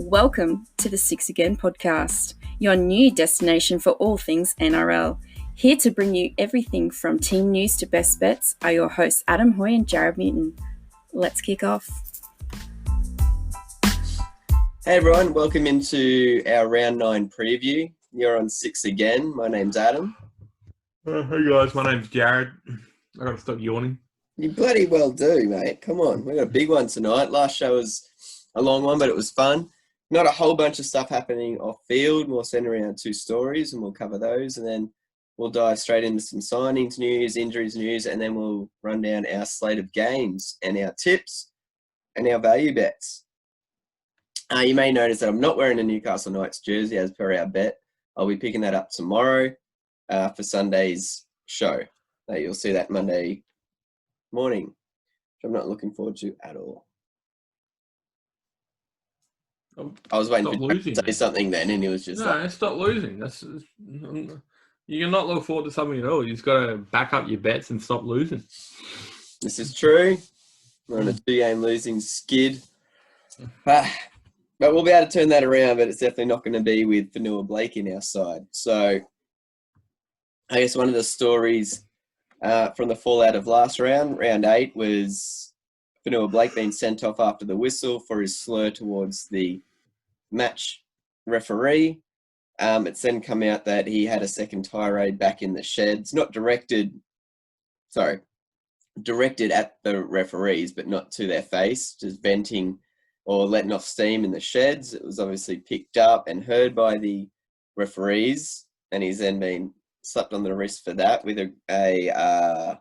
Welcome to the Six Again podcast, your new destination for all things NRL. Here to bring you everything from team news to best bets are your hosts Adam Hoy and Jarrod Newton. Let's kick off. Hey everyone, welcome into our round 9 preview. You're on Six Again. My name's Adam. Hey guys, my name's Jarrod. I gotta stop yawning. You bloody well do, mate. Come on, we got a big one tonight. Last show was a long one, but it was fun. Not a whole bunch of stuff happening off field. We'll send around 2 stories and we'll cover those, and then we'll dive straight into some signings news, injuries news, and then we'll run down our slate of games and our tips and our value bets. You may notice that I'm not wearing a Newcastle Knights jersey as per our bet. I'll be picking that up tomorrow for Sunday's show. You'll see that Monday morning, which I'm not looking forward to at all. I was waiting for you to say something then, and he was just stop losing. You cannot look forward to something at all. You just got to back up your bets and stop losing. This is true. We're on a 2-game losing skid. But we'll be able to turn that around, but it's definitely not going to be with Fanua-Blake in our side. So I guess one of the stories from the fallout of last round 8, was Fanua-Blake being sent off after the whistle for his slur towards the match referee. It's then come out that he had a second tirade back in the sheds, directed at the referees, but not to their face, just venting or letting off steam in the sheds. It was obviously picked up and heard by the referees, and he's then been slapped on the wrist for that with a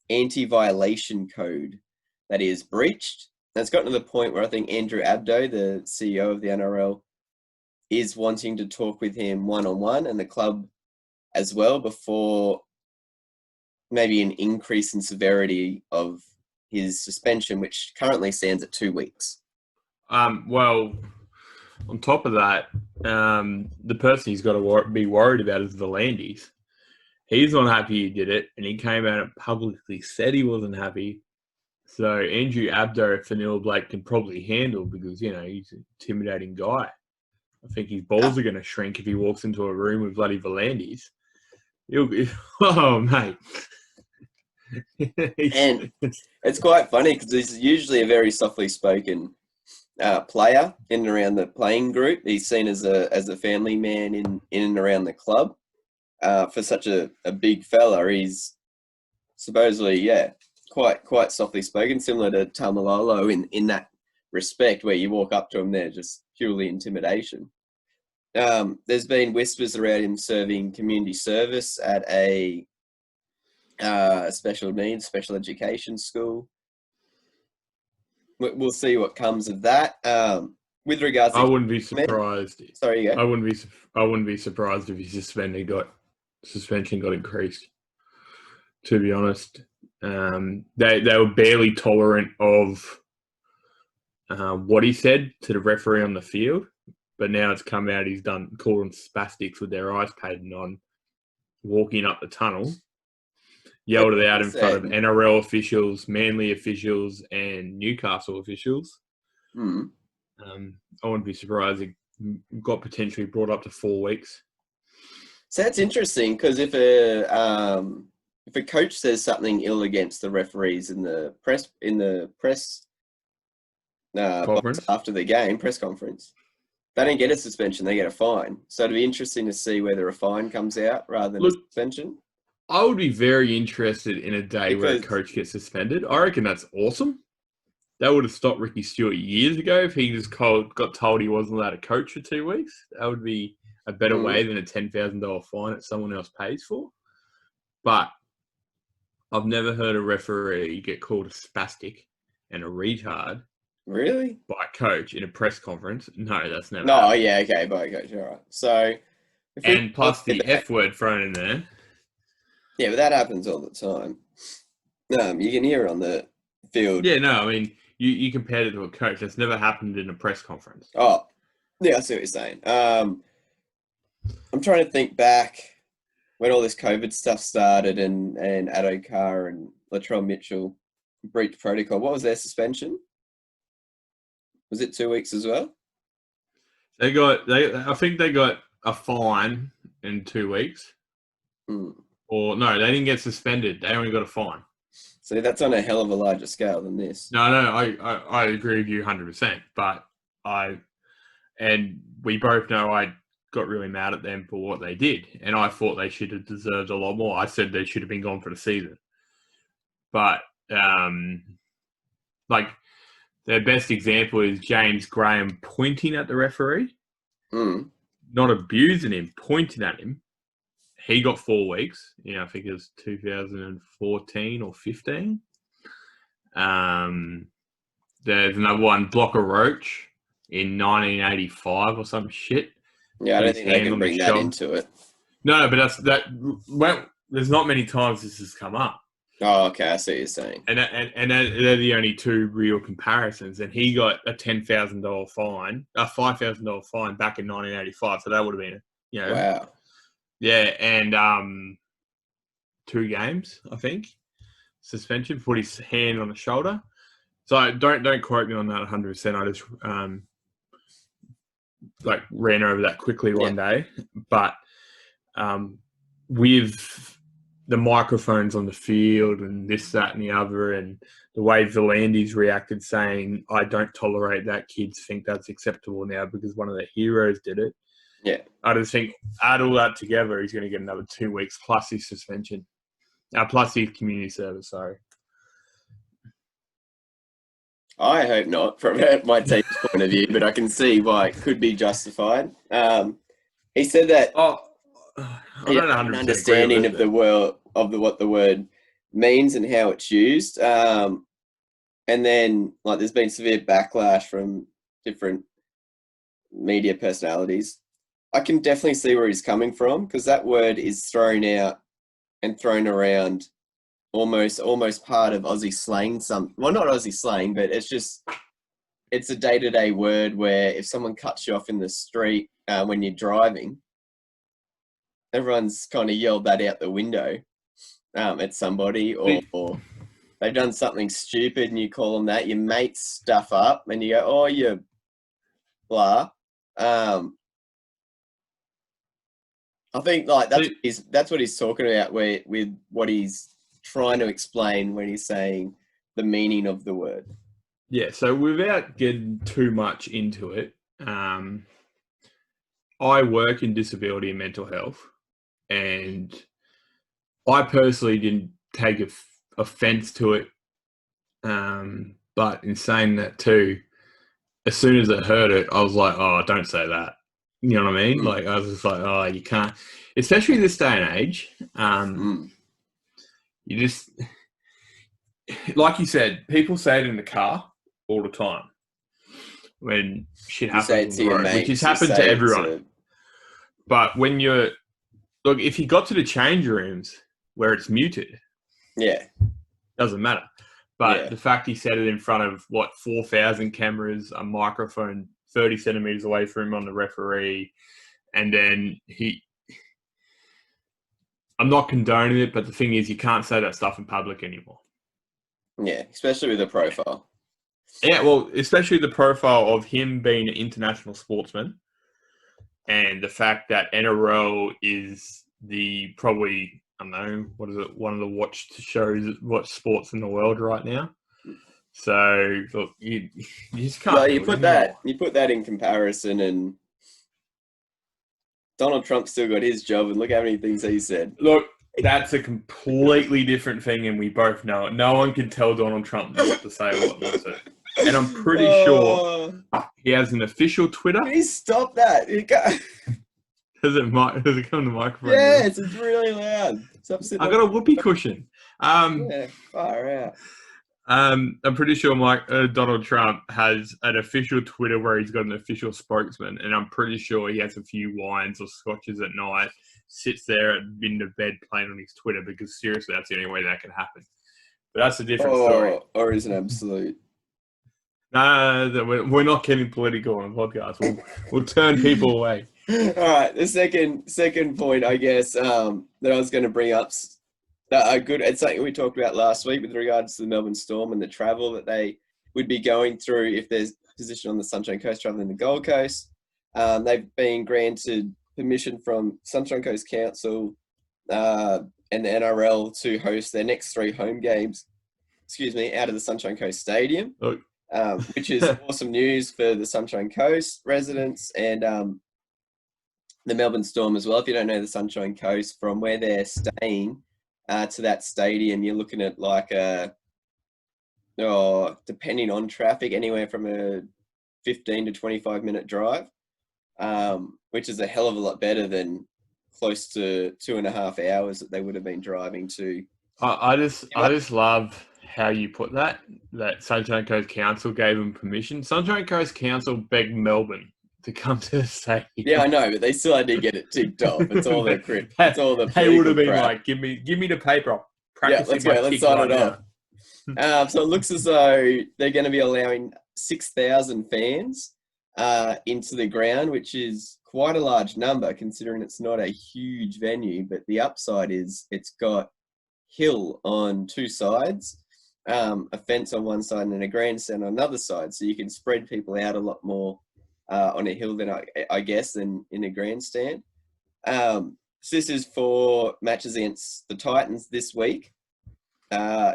anti-violation code that is breached. And it's gotten to the point where I think Andrew Abdo, the CEO of the NRL, is wanting to talk with him one-on-one, and the club as well, before maybe an increase in severity of his suspension, which currently stands at 2 weeks. Well, on top of that, the person he's got to be worried about is Volandis. He's not happy he did it, and he came out and publicly said he wasn't happy. So Andrew Abdo, Fanua-Blake can probably handle, because, he's an intimidating guy. I think his balls are going to shrink if he walks into a room with bloody Volandis. Oh, mate. And it's quite funny because he's usually a very softly spoken player in and around the playing group. He's seen as a family man in and around the club. For such a big fella, he's supposedly, quite softly spoken, similar to Tamalolo in that respect, where you walk up to him, they're just purely intimidation. There's been whispers around him serving community service at a special needs, special education school. We'll see what comes of that. With regards to, I wouldn't be surprised. Sorry, you go. I wouldn't be surprised if his suspension got increased. To be honest, they were barely tolerant of what he said to the referee on the field, but now it's come out he's called them spastics with their eyes painted on, walking up the tunnel, yelled it out in front of NRL officials, Manly officials, and Newcastle officials. I wouldn't be surprised it got potentially brought up to 4 weeks. So that's interesting, because if a coach says something ill against the referees in the press Conference after the game, press conference, they don't get a suspension, they get a fine. So it'd be interesting to see whether a fine comes out rather than a suspension. I would be very interested in a day where a coach gets suspended. I reckon that's awesome. That would have stopped Ricky Stewart years ago if he just got told he wasn't allowed to coach for 2 weeks. That would be a better way than a $10,000 fine that someone else pays for. But I've never heard a referee get called a spastic and a retard. Really? By a coach in a press conference? No, that's never. No, happened. yeah, okay, by a coach, all right. So, and plus the F word thrown in there. Yeah, but that happens all the time. You can hear it on the field. Yeah, no, I mean, you compared it to a coach. That's never happened in a press conference. Oh, yeah, I see what you're saying. I'm trying to think back when all this COVID stuff started and Addo-Carr and Latrell Mitchell breached protocol. What was their suspension? Was it 2 weeks as well? I think they got a fine in 2 weeks. Or no, they didn't get suspended. They only got a fine. So that's on a hell of a larger scale than this. No, I agree with you 100%. But we both know I got really mad at them for what they did, and I thought they should have deserved a lot more. I said they should have been gone for the season. But like their best example is James Graham pointing at the referee, not abusing him, pointing at him. He got 4 weeks. I think it was 2014 or 15. There's another one, Blocker Roach, in 1985 or some shit. Yeah, I don't think they can bring that into it. No, but there's not many times this has come up. Oh, okay, I see what you're saying. And they're the only two real comparisons. And he got a $10,000 fine, a $5,000 fine back in 1985. So that would have been, wow. Yeah, and 2 games, I think, suspension. Put his hand on the shoulder. So don't quote me on that 100%. I just ran over that quickly one day. But with the microphones on the field and this, that, and the other, and the way Volandis reacted, saying, "I don't tolerate that. Kids think that's acceptable now because one of their heroes did it." Yeah, I just think add all that together, he's going to get another 2 weeks plus his suspension, plus his community service. Sorry. I hope not, from my team's point of view, but I can see why it could be justified. He said that I don't know, an understanding of what the word means and how it's used, and then there's been severe backlash from different media personalities. I can definitely see where he's coming from, because that word is thrown out and thrown around almost part of Aussie slang. Well, not Aussie slang, but it's a day-to-day word where if someone cuts you off in the street when you're driving, everyone's kind of yelled that out the window at somebody, or they've done something stupid and you call them that. Your mates stuff up and you go, "Oh, you blah." I think that's what he's talking about with what he's trying to explain when he's saying the meaning of the word. Yeah, so without getting too much into it, I work in disability and mental health, and I personally didn't take offense to it. But in saying that too, as soon as I heard it, I was like, "Oh, don't say that." You know what I mean? I was just like, "Oh, you can't," especially this day and age. You just, like you said, people say it in the car all the time when shit happens on the road, which has happened to everyone. But when if you got to the change rooms where it's muted, doesn't matter. But the fact he said it in front of 4,000 cameras, a microphone 30 centimeters away from him on the referee, and then I'm not condoning it, but the thing is, you can't say that stuff in public anymore. Yeah, especially with the profile. Yeah, well, especially the profile of him being an international sportsman, and the fact that NRL is probably, I don't know, what is it, one of the watched sports in the world right now. So look, you just can't. Well, you put that in comparison, and Donald Trump still got his job, and look how many things he said. Look, that's a completely different thing, and we both know it. No one can tell Donald Trump what to say or what not to. And I'm pretty sure he has an official Twitter. Please stop that. Does it come to the microphone? Yes, it's really loud. I got a whoopee cushion. Far out. I'm pretty sure Donald Trump has an official Twitter where he's got an official spokesman, and I'm pretty sure he has a few wines or scotches at night, sits there in the bed playing on his Twitter, because seriously, that's the only way that can happen. But that's a different story. Or is an absolute. No, we're not getting political on the podcast. We'll turn people away. All right, the second point, I guess, that I was going to bring up. It's something we talked about last week with regards to the Melbourne Storm and the travel that they would be going through if there's position on the Sunshine Coast rather than the Gold Coast. They've been granted permission from Sunshine Coast Council and the NRL to host their next 3 home games, out of the Sunshine Coast Stadium, which is awesome news for the Sunshine Coast residents and the Melbourne Storm as well. If you don't know the Sunshine Coast, from where they're staying to that stadium, you're looking at like depending on traffic, anywhere from a 15 to 25 minute drive, which is a hell of a lot better than close to 2.5 hours that they would have been driving to. I just love how you put that Sunshine Coast Council gave them permission. Sunshine Coast Council begged Melbourne to come to the stadium. Yeah, I know, but they still had to get it ticked off. It's all their crit. It's all the. They would have been crap. Like, give me the paper. Yeah, let's go. Let's sign it off. So it looks as though they're going to be allowing 6,000 fans into the ground, which is quite a large number considering it's not a huge venue. But the upside is it's got hill on 2 sides, a fence on one side and a grandstand on another side, so you can spread people out a lot more on a hill than I guess than in a grandstand. So this is for matches against the Titans this week,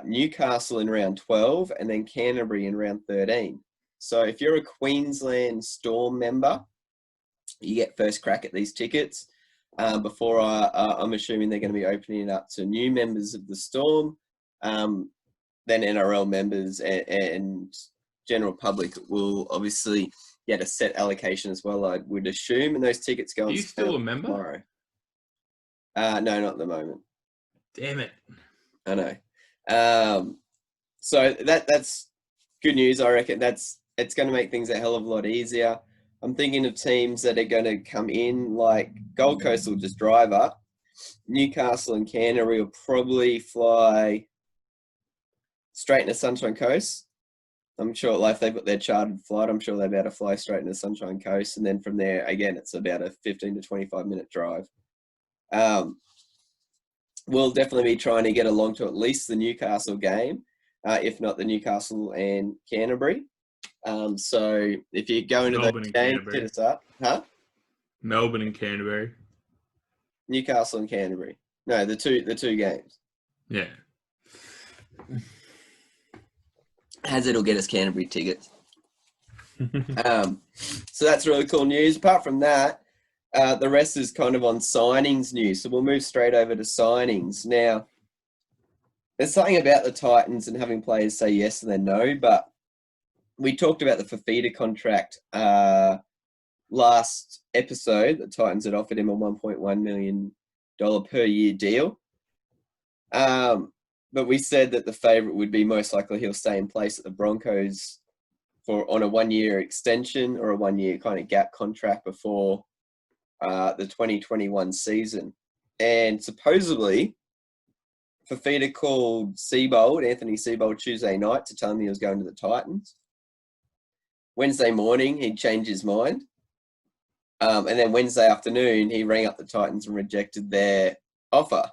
Newcastle in round 12, and then Canterbury in round 13. So if you're a Queensland Storm member, you get first crack at these tickets. Before I'm assuming they're going to be opening it up to new members of the Storm, then NRL members and general public will obviously get a set allocation as well, I would assume, and those tickets go on. Are you still a member? Tomorrow. No, not at the moment. Damn it. I know. So that's good news. I reckon it's going to make things a hell of a lot easier. I'm thinking of teams that are going to come in, like Gold Coast will just drive up. Newcastle and Canterbury will probably fly straight into Sunshine Coast. I'm sure, like, if they've got their chartered flight, I'm sure they'll be able to fly straight into Sunshine Coast. And then from there, again, it's about a 15 to 25 minute drive. We'll definitely be trying to get along to at least the Newcastle game, if not the Newcastle and Canterbury. So if you go into those games, hit us up. Huh? Melbourne and Canterbury. Newcastle and Canterbury. No, the two games. Yeah. Hazard will get us Canterbury tickets. So that's really cool news. Apart from that, the rest is kind of on signings news. So we'll move straight over to signings. Now, there's something about the Titans and having players say yes and then no, but we talked about the Fifita contract last episode. The Titans had offered him a $1.1 million per year deal. But we said that the favourite would be most likely he'll stay in place at the Broncos on a 1-year extension or a 1-year kind of gap contract before the 2021 season. And supposedly, Fifita called Anthony Seibold, Tuesday night to tell him he was going to the Titans. Wednesday morning, he changed his mind. And then Wednesday afternoon, he rang up the Titans and rejected their offer.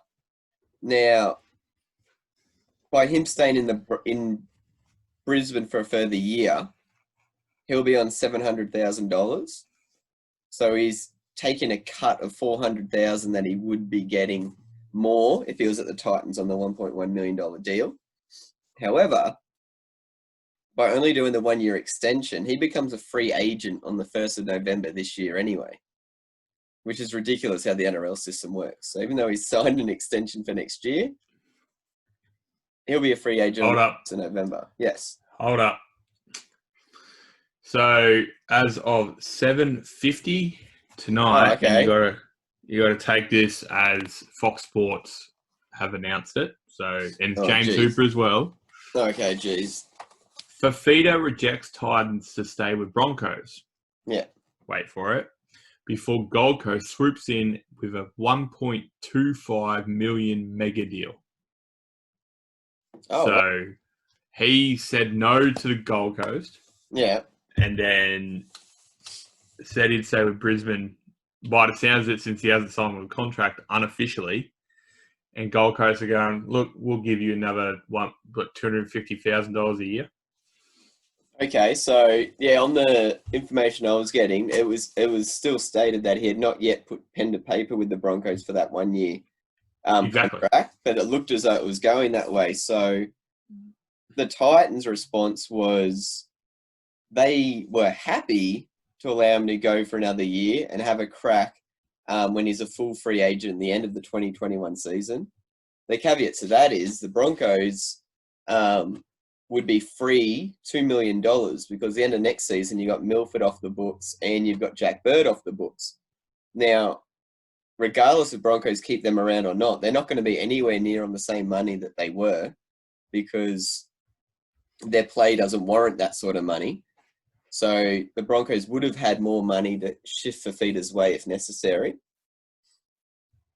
Now, by him staying in Brisbane for a further year, he'll be on $700,000. So he's taken a cut of $400,000 that he would be getting more if he was at the Titans on the $1.1 million deal. However, by only doing the 1-year extension, he becomes a free agent on the 1st of November this year anyway, which is ridiculous how the NRL system works. So even though he's signed an extension for next year, he'll be a free agent in November. Yes. Hold up. So as of 7:50 tonight, and you got to take this as Fox Sports have announced it. So and James Hooper as well. Okay, geez. Fifita rejects Titans to stay with Broncos. Yeah. Wait for it. Before Gold Coast swoops in with a $1.25 million mega deal. Oh, so he said no to the Gold Coast. Yeah. And then said he'd stay with Brisbane, by the sounds of it, since he hasn't signed a contract unofficially. And Gold Coast are going, look, we'll give you another $250,000 a year. Okay, so yeah, on the information I was getting, it was still stated that he had not yet put pen to paper with the Broncos for that 1 year Exactly. contract, but it looked as though it was going that way. So the Titans' response was they were happy to allow him to go for another year and have a crack when he's a full free agent at the end of the 2021 season. The caveat to that is the Broncos would be free $2 million because at the end of next season, you got Milford off the books and you've got Jack Bird off the books. Now, regardless if Broncos keep them around or not, they're not going to be anywhere near on the same money that they were because their play doesn't warrant that sort of money. So the Broncos would have had more money to shift Fifita's way if necessary.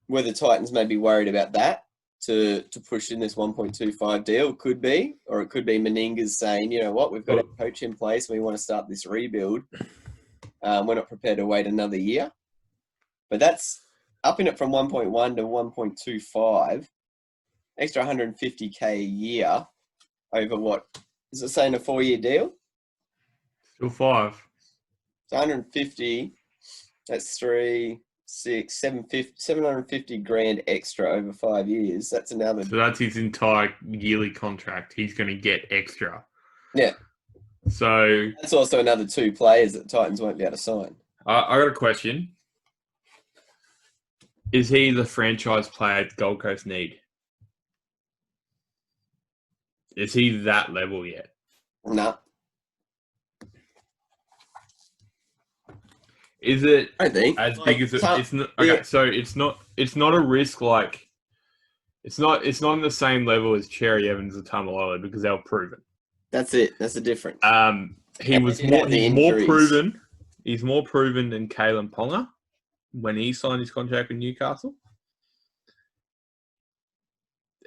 Were the Titans maybe worried about that to push in this 1.25 deal? Could be. Or it could be Meninga's saying, you know what, we've got a coach in place and we want to start this rebuild. We're not prepared to wait another year. But that's upping it from 1.1 to 1.25, extra 150K a year over what? Is it saying a 4-year deal? Still 5. It's 150. That's 3, 6, 750 grand extra over 5 years. That's another. So that's his entire yearly contract. He's going to get extra. Yeah. So that's also another 2 players that Titans won't be able to sign. I got a question. Is he the franchise player Gold Coast need? Is he that level yet? No. Is it I think as big as it? It's not. Okay, yeah. So it's not a risk like it's not in the same level as Cherry Evans or Tamalolo because they're proven. That's it. That's the difference. He's more proven. He's more proven than Kalen Ponga when he signed his contract with Newcastle.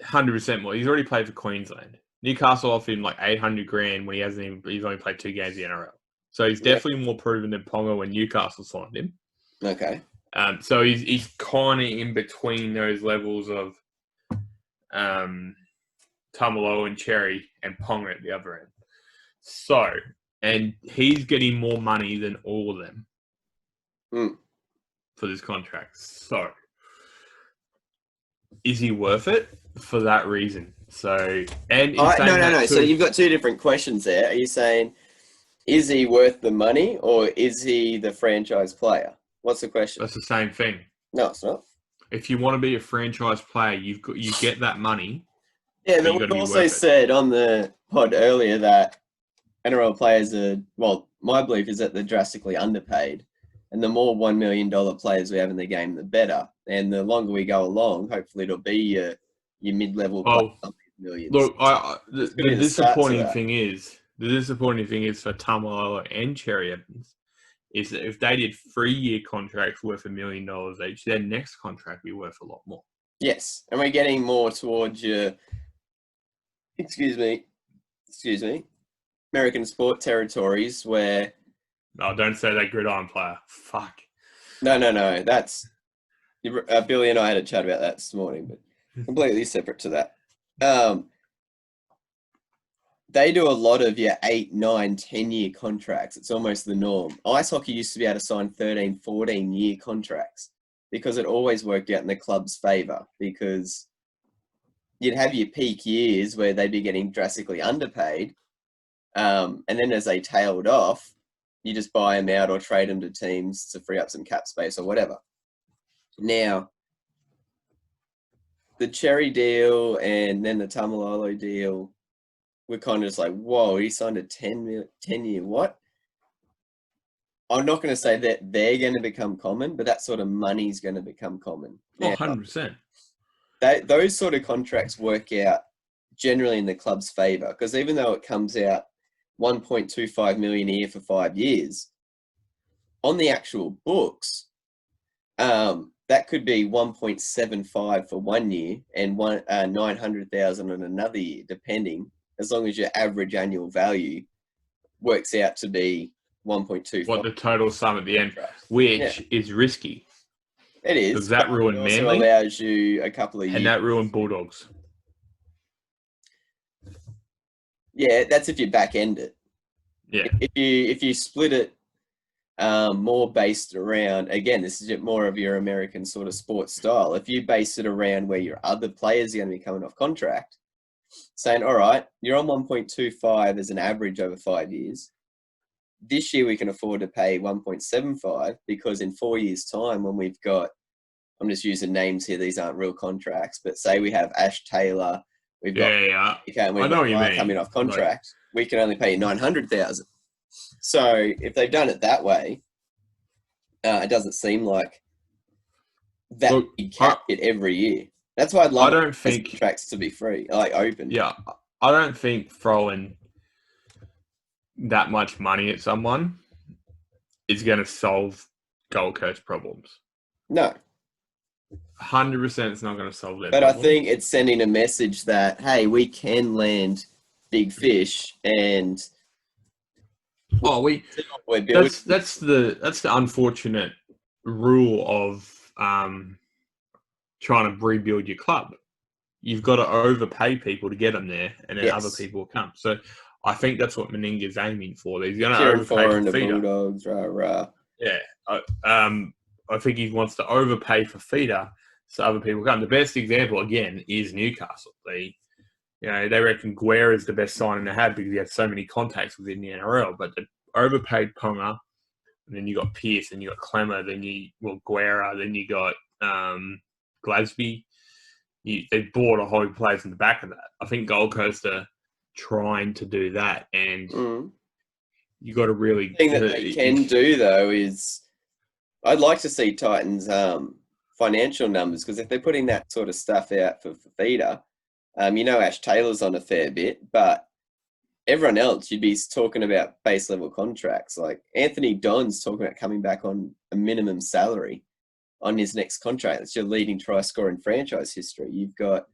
100% more. He's already played for Queensland. Newcastle offered him like 800 grand when he's only played 2 games in the NRL. So he's definitely more proven than Ponga when Newcastle signed him. Okay. So he's kind of in between those levels of Tamalolo and Cherry and Ponga at the other end. So, and he's getting more money than all of them for this contract. So, is he worth it for that reason? So, and no. So you've got 2 different questions there. Are you saying, is he worth the money or is he the franchise player? What's the question? That's the same thing. No, it's not. If you want to be a franchise player, you get that money. Yeah, but we've also said on the pod earlier that NRL players are, well, my belief is that they're drastically underpaid. And the more $1 million players we have in the game, the better. And the longer we go along, hopefully it'll be your mid-level millions. Look, the disappointing thing is for Tamalolo and Cherry Evans is that if they did 3-year contracts worth $1 million each, their next contract would be worth a lot more. Yes, and we're getting more towards your, excuse me, American sport territories where... No, don't say that gridiron player. Fuck. No. That's... Billy and I had a chat about that this morning, but completely separate to that. They do a lot of your 8, 9, 10-year contracts. It's almost the norm. Ice hockey used to be able to sign 13, 14-year contracts because it always worked out in the club's favour because you'd have your peak years where they'd be getting drastically underpaid. And then as they tailed off, you just buy them out or trade them to teams to free up some cap space or whatever. Now, the Cherry deal and then the Tamalolo deal, we're kind of just like, whoa, he signed a 10-year what? I'm not going to say that they're going to become common, but that sort of money's going to become common. Now, 100%. Those sort of contracts work out generally in the club's favour because even though it comes out $1.25 million a year for 5 years, on the actual books, that could be 1.75 for 1 year and 900,000 on another year, depending. As long as your average annual value works out to be 1.25. What the total sum at the end, which is risky. It is. Does that ruin Manly? Manly? Allows you a couple of years. And that ruined Bulldogs. Yeah, that's if you back end it. Yeah. If you split it more based around, again, this is more of your American sort of sports style. If you base it around where your other players are going to be coming off contract, saying, all right, you're on 1.25 as an average over 5 years. This year we can afford to pay 1.75 because in 4 years' time, when we've got, I'm just using names here, these aren't real contracts, but say we have Ash Taylor, we've got I know what you mean. Coming off contract, we can only pay 900,000. So if they've done it that way, it doesn't seem like that you cap it every year. That's why I'd love contracts to be free, like open. Yeah, I don't think throwing that much money at someone is going to solve Gold Coast problems. No. 100% it's not going to solve that. But I think it's sending a message that, hey, we can land big fish and that's the unfortunate rule of trying to rebuild your club. You've got to overpay people to get them there, and then other people will come. So I think that's what Meninga's aiming for. He's going to overpay for the Bulldogs, Yeah, I think he wants to overpay for Fifita so other people come. The best example again is Newcastle. They reckon Guerra is the best signing they had because he had so many contacts within the NRL. But they overpaid Ponga, and then you got Pearce, and you got Clemmer, then Guerra, then you got Glasby. They bought a whole players in the back of that. I think Gold Coast are trying to do that, and you got to really. The thing that they can do though is, I'd like to see Titans financial numbers, because if they're putting that sort of stuff out for Fifita, Ash Taylor's on a fair bit, but everyone else you'd be talking about base level contracts. Like Anthony Don's talking about coming back on a minimum salary on his next contract. That's your leading try scorer in franchise history. You've got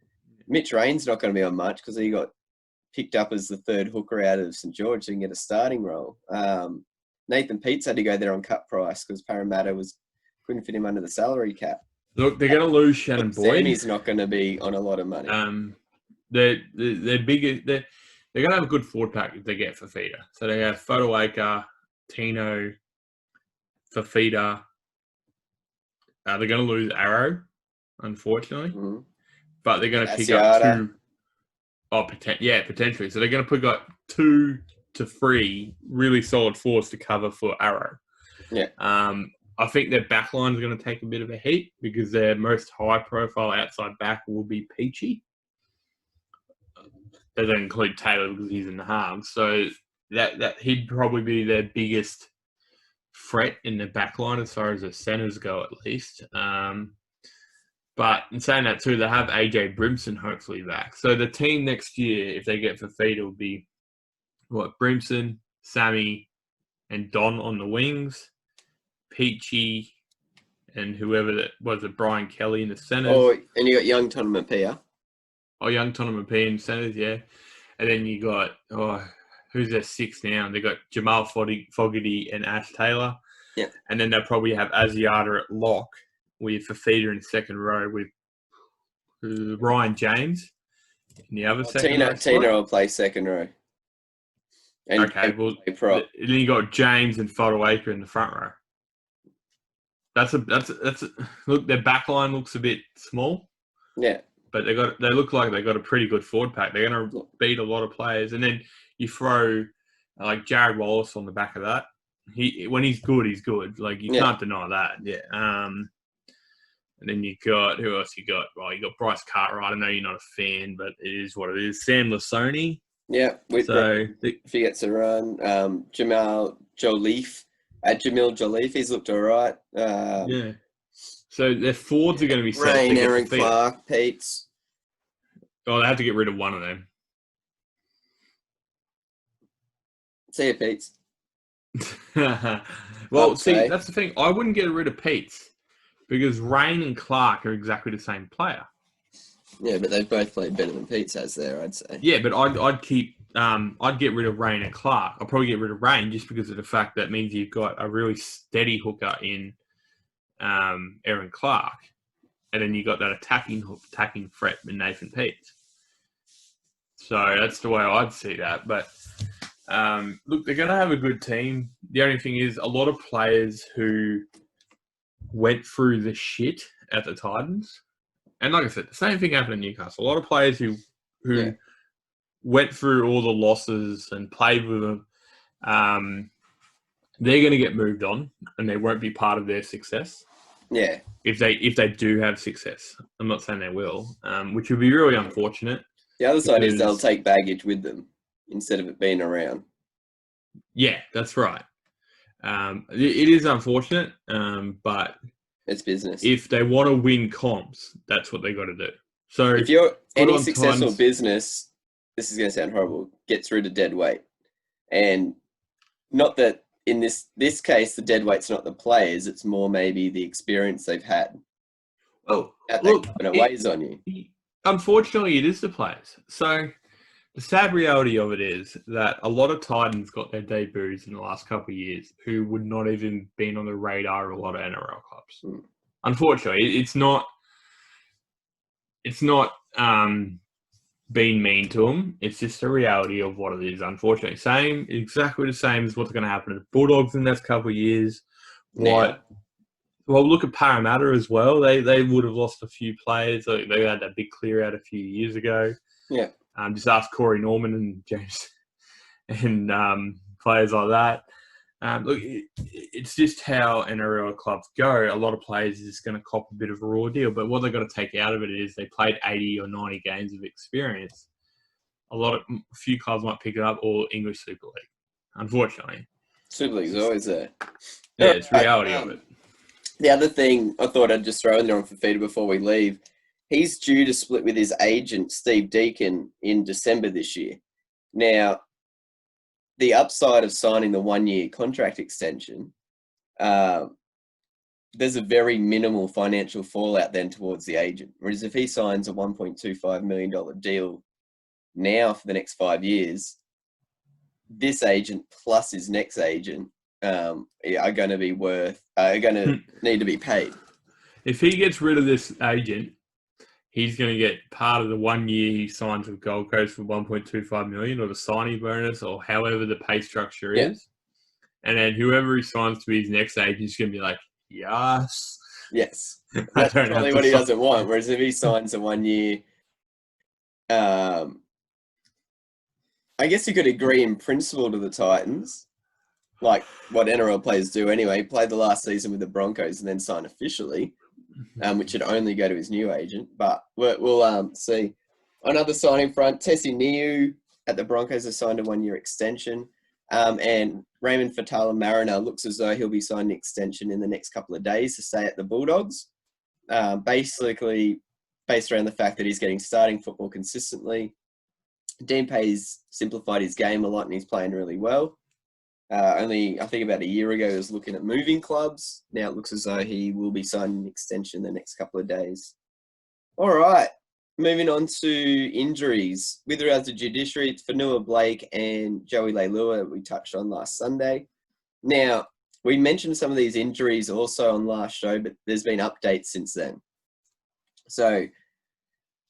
Mitch Rain's not going to be on much because he got picked up as the third hooker out of St. George, so he can get a starting role. Nathan Peets had to go there on cut price because Parramatta couldn't fit him under the salary cap. Look, they're going to lose Shannon Boyd. Sammy's not going to be on a lot of money. They're bigger. They're going to have a good forward pack if they get Fifita. So they have Fotowaker, Tino, Fifita. They're going to lose Arrow, unfortunately, but they're going to pick up two. Potentially. So they're going to put 2 to 3 really solid forwards to cover for Arrow. Yeah. I think their backline is going to take a bit of a heat because their most high-profile outside back will be Peachy. They don't include Taylor because he's in the halves. So that he'd probably be their biggest threat in the backline as far as the centres go, at least. But in saying that too, they have AJ Brimson hopefully back. So the team next year, if they get Fifita, will be Brimson, Sammy, and Don on the wings, Peachy, and whoever that was, Brian Kelly in the centres. Oh, and you got young Tonamapia. Young Tonamapia in centres, yeah. And then you got who's their 6 now? They got Jamal Fogarty and Ash Taylor. Yeah. And then they'll probably have Asiata at lock with Fifita in the second row with Ryan James in the other second row. Tino will play second row. And then you got James and Fotowaker in the front row. Look, their back line looks a bit small. Yeah. But they look like they got a pretty good forward pack. They're going to beat a lot of players. And then you throw like Jarrod Wallace on the back of that. When he's good, he's good. Like you can't deny that. Yeah. And then you got, who else you got? Well, you got Bryce Cartwright. I know you're not a fan, but it is what it is. Sam Lasoni. Yeah. If he gets a run. Jamil Joliffe, he's looked all right. Yeah. So their forwards are going to be set. Rain, Aaron Clark, Peets. Oh, they have to get rid of one of them. See you, Peets. Well, see, that's the thing. I wouldn't get rid of Peets because Rain and Clark are exactly the same player. Yeah, but they've both played better than Peets has there, I'd say. Yeah, but I'd get rid of Rain and Clark. I'll probably get rid of Rain just because of the fact that means you've got a really steady hooker in Aaron Clark, and then you got that attacking threat in Nathan Peets. So that's the way I'd see that. But Look, they're going to have a good team. The only thing is a lot of players who went through the shit at the Titans. And like I said, the same thing happened in Newcastle. A lot of players who went through all the losses and played with them, they're going to get moved on and they won't be part of their success. Yeah. If they do have success. I'm not saying they will, which would be really unfortunate. The other side is they'll take baggage with them instead of it being around. Yeah, that's right. It is unfortunate, but it's business. If they want to win comps, that's what they got to do. So if you're any successful business, this is going to sound horrible, get through to dead weight. And not that in this case, the dead weight's not the players, it's more maybe the experience they've had. Well, look, it weighs on you. Unfortunately, it is the players. So the sad reality of it is that a lot of Titans got their debuts in the last couple of years who would not even been on the radar of a lot of NRL clubs. Unfortunately, it's not being mean to them. It's just the reality of what it is, unfortunately. Exactly the same as what's going to happen to the Bulldogs in the next couple of years. Well, look at Parramatta as well. They would have lost a few players. They had that big clear out a few years ago. Yeah. Just ask Corey Norman and James and players like that. Look, it's just how NRL clubs go. A lot of players are just going to cop a bit of a raw deal. But what they've got to take out of it is they played 80 or 90 games of experience. A few clubs might pick it up, or English Super League, unfortunately. Super League's always there. Yeah, it's reality of it. The other thing I thought I'd just throw in there on Fifita before we leave, he's due to split with his agent, Steve Deacon, in December this year. Now, the upside of signing the 1-year contract extension, there's a very minimal financial fallout then towards the agent. Whereas if he signs a $1.25 million deal now for the next 5 years, this agent plus his next agent are going to need to be paid. If he gets rid of this agent, he's going to get part of the 1 year he signs with Gold Coast for $1.25 million, or the signing bonus, or however the pay structure is. And then whoever he signs to be his next agent is going to be like, yes. Yes. That's probably what he doesn't want. Whereas if he signs a 1 year, I guess you could agree in principle to the Titans, like what NRL players do anyway, play the last season with the Broncos and then sign officially, which should only go to his new agent. But we'll see. On other signing front, Tessie Niu at the Broncos has signed a 1 year extension. And Raymond Fatala-Mariner looks as though he'll be signing an extension in the next couple of days to stay at the Bulldogs. Basically, based around the fact that he's getting starting football consistently. Dean Pay's simplified his game a lot and he's playing really well. Only, I think about a year ago, he was looking at moving clubs. Now it looks as though he will be signing an extension the next couple of days. All right, moving on to injuries. With regards to judiciary, it's Fanua Blake and Joey Leilua we touched on last Sunday. Now, we mentioned some of these injuries also on last show, but there's been updates since then. So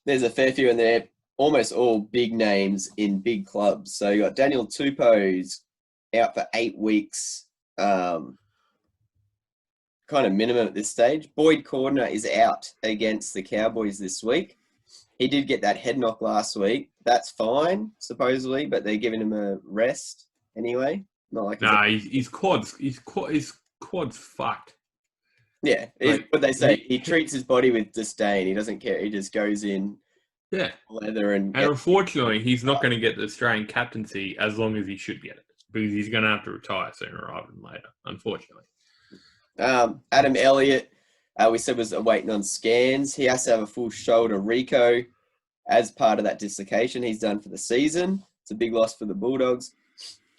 there's a fair few in there, almost all big names in big clubs. So you got Daniel Tupou's out for 8 weeks, kind of minimum at this stage. Boyd Cordner is out against the Cowboys this week. He did get that head knock last week. That's fine, supposedly, but they're giving him a rest anyway. Not like his quad's fucked. Yeah, what they say. He treats his body with disdain. He doesn't care. He just goes in. Yeah, leather and unfortunately, he's not going to get the Australian captaincy as long as he should get it, because he's going to have to retire sooner rather than later, unfortunately. Adam Elliott, we said was waiting on scans. He has to have a full shoulder Rico as part of that dislocation he's done for the season. It's a big loss for the Bulldogs.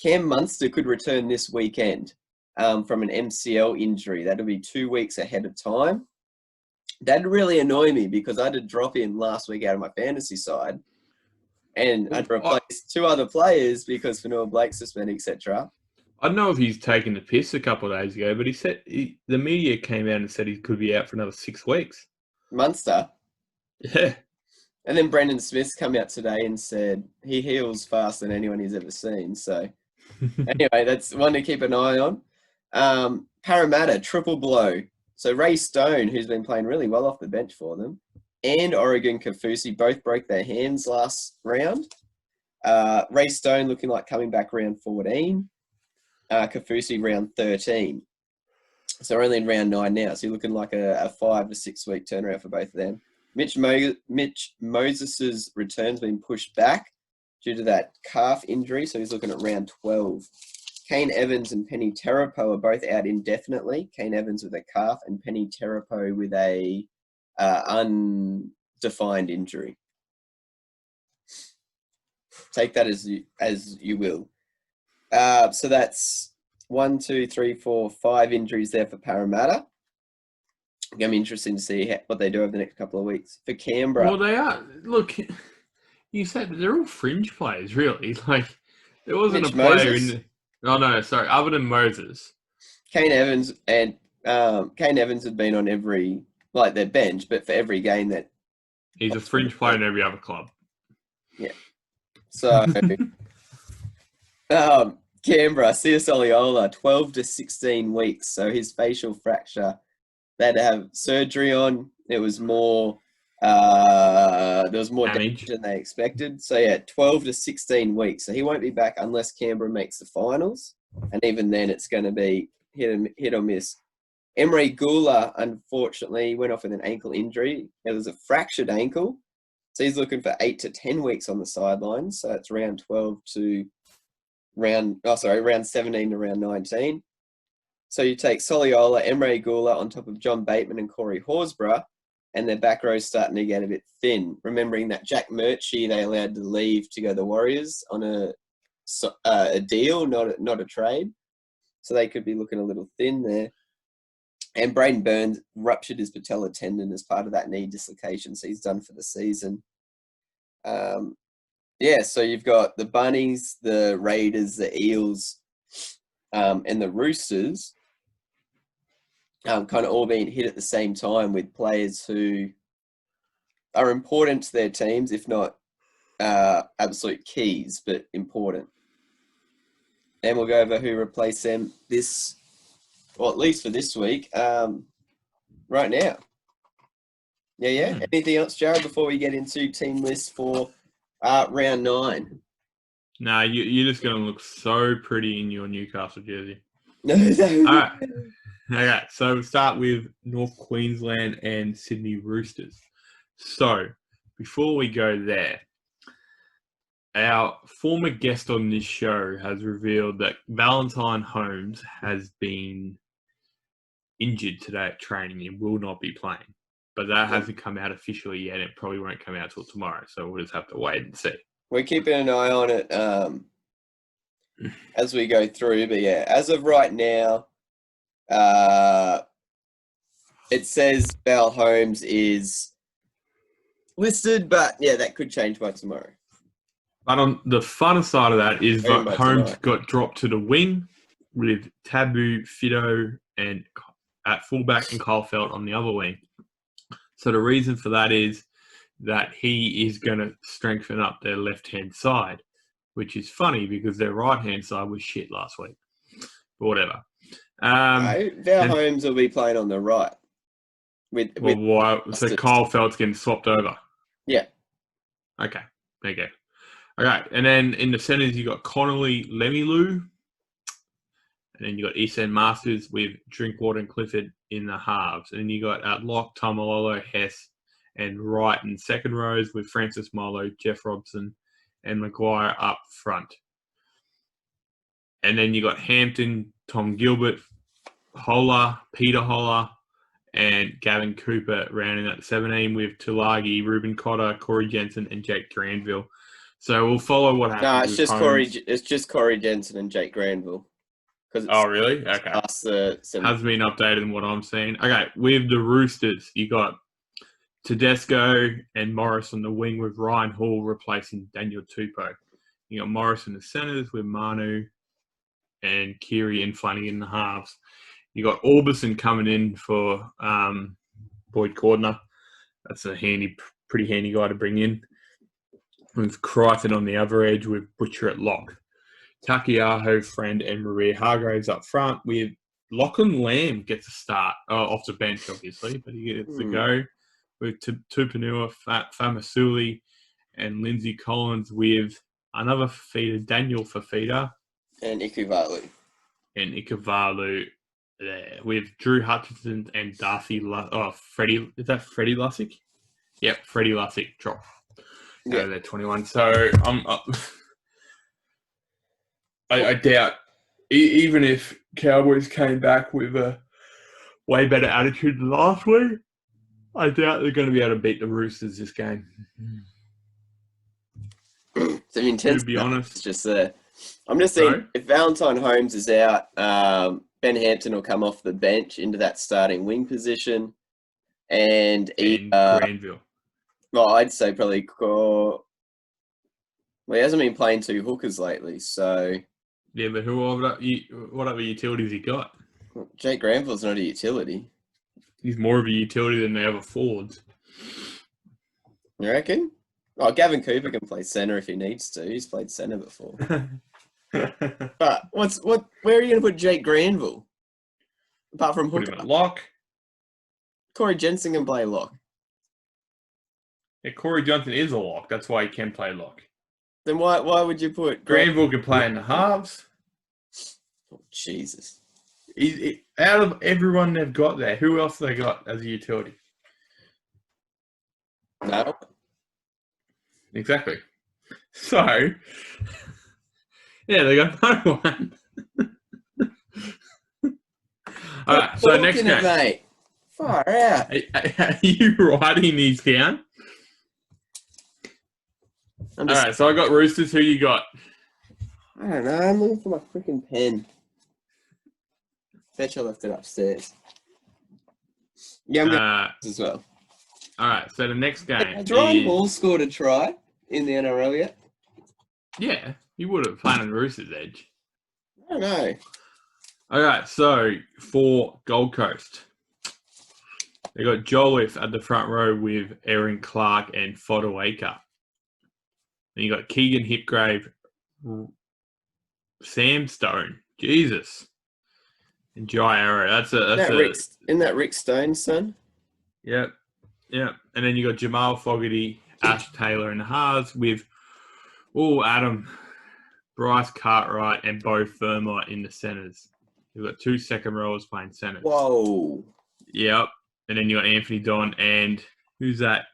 Cam Munster could return this weekend from an MCL injury. That'll be 2 weeks ahead of time. That'd really annoy me because I had to drop him last week out of my fantasy side. And I'd replace 2 other players because Fanua Blake suspended, etc. I don't know if he's taken the piss a couple of days ago, but he said the media came out and said he could be out for another 6 weeks. Munster? Yeah. And then Brendan Smith's come out today and said he heals faster than anyone he's ever seen. So Anyway, that's one to keep an eye on. Parramatta, triple blow. So Ray Stone, who's been playing really well off the bench for them, and Oregon Kaufusi both broke their hands last round. Ray Stone looking like coming back round 14. Kaufusi round 13. So we're only in round 9 now. So you're looking like a 5 to 6 week turnaround for both of them. Mitch Moses' return's been pushed back due to that calf injury. So he's looking at round 12. Kane Evans and Penny Terapo are both out indefinitely. Kane Evans with a calf and Penny Terapo with a undefined injury. Take that as you will. So that's 1, 2, 3, 4, 5 injuries there for Parramatta. It's going to be interesting to see what they do over the next couple of weeks. For Canberra. Well, they are. Look, you said they're all fringe players, really. Like, there wasn't Mitch a player Moses? in the... Oh, no, sorry. Other than Moses. Kane Evans and Kane Evans have been on every, like, their bench, but for every game that... He's a fringe player in every other club. Yeah. So, Canberra, Sia Soliola, 12 to 16 weeks. So his facial fracture, they had to have surgery on. It was more, there was more damage than they expected. So yeah, 12 to 16 weeks. So he won't be back unless Canberra makes the finals. And even then it's going to be hit or miss. Emery Gula, unfortunately, went off with an ankle injury. It was a fractured ankle. So he's looking for 8 to 10 weeks on the sidelines. So it's round 12 to round 17 to round 19. So you take Soliola, Emery Gula on top of John Bateman and Corey Horsburgh, and their back row's starting to get a bit thin. Remembering that Jack Murchie, they allowed to leave to go to the Warriors on a deal, not a trade. So they could be looking a little thin there. And Braden Burns ruptured his patella tendon as part of that knee dislocation, so he's done for the season. So you've got the Bunnies, the Raiders, the Eels, and the Roosters kind of all being hit at the same time with players who are important to their teams, if not absolute keys, but important. And we'll go over who replaced them at least for this week, right now. Yeah. Anything else, Jarrod, before we get into team lists for round 9? No, you're just going to look so pretty in your Newcastle jersey. No. All right. Okay, so we'll start with North Queensland and Sydney Roosters. So, before we go there, our former guest on this show has revealed that Valentine Holmes has been injured today at training and will not be playing. But that hasn't come out officially yet. It probably won't come out till tomorrow. So we'll just have to wait and see. We're keeping an eye on it as we go through. But yeah, as of right now, it says Val Holmes is listed, but yeah, that could change by tomorrow. But on the funner side of that is that Holmes got dropped to the wing with Tabu, Fido, and at fullback and Kyle Felt on the other wing. So the reason for that is that he is going to strengthen up their left-hand side, which is funny because their right-hand side was shit last week. But whatever. Val Holmes will be playing on the right. So Kyle Felt's getting swapped over? Yeah. Okay. Okay. Okay. And then in the centres, you got Connolly, Lemilu. And then you got Esan Masters with Drinkwater and Clifford in the halves. And then you got at lock, Tamalolo, Hess, and Wright in second rows with Francis Milo, Jeff Robson, and Maguire up front. And then you got Hampton, Tom Gilbert, Holler, Peter Holler, and Gavin Cooper rounding at 17 with Tulagi, Ruben Cotter, Corey Jensen, and Jake Granville. So we'll follow what happens. No, it's just Corey Jensen and Jake Granville. Oh, really? Okay. Has been updated in what I'm seeing. Okay, with the Roosters, you got Tedesco and Morris on the wing with Ryan Hall replacing Daniel Tupou. You got Morris in the centres with Manu and Kiri and Flanagan in the halves. You got Orbison coming in for Boyd Cordner. That's a pretty handy guy to bring in. With Crichton on the other edge with Butcher at lock. Takiaho, Friend, and Maria Hargraves up front with Lachlan Lamb gets a start off the bench, obviously, but he gets to go with Tupanua, Famasuli, and Lindsay Collins with another Fifita, Daniel Fifita. And Ikuvalu. There with Drew Hutchinson and Darcy Freddie. Is that Freddie Lussick? Yep, Freddie Lussick drop. Yeah. They're 21. So I doubt, even if Cowboys came back with a way better attitude than last week, I doubt they're going to be able to beat the Roosters this game. It's an intense. To be honest, it's just there. I'm just saying, if Valentine Holmes is out, Ben Hampton will come off the bench into that starting wing position, and Granville. Well, I'd say probably. Well, he hasn't been playing two hookers lately, so. Yeah, but what other utilities he got? Jake Granville's not a utility. He's more of a utility than the other forwards. You reckon? Oh, Gavin Cooper can play centre if he needs to. He's played centre before. But where are you going to put Jake Granville? Apart from hooker. Put him at lock. Corey Jensen can play lock. Yeah, Corey Johnson is a lock. That's why he can play lock. Then why would you put Granville can play in the halves? Oh, Jesus. Out of everyone they've got there, who else they got as a utility? No. Exactly. So, yeah, they got no one. All right, so next game. Mate. Far out. Are you writing these down? All right, so I got Roosters. Who you got? I don't know. I'm looking for my freaking pen. Bet you left it upstairs. Yeah, I'm going as well. All right, so the next game. Has Ryan Hall scored a try in the NRL yet? Yeah, you would have played on the Roosters' edge. I don't know. All right, so for Gold Coast, they got Jolliffe at the front row with Aaron Clark and Fodawaker. Then you got Keegan Hipgrave, Sam Stone, Jesus, and Jai Arrow. Isn't that Rick Stone's son? Yep. And then you got Jamal Fogarty, Ash Taylor in the halves with Adam, Bryce Cartwright, and Bo Fermor in the centres. You've got two second rowers playing centres. Whoa. Yep. And then you got Anthony Don and who's that?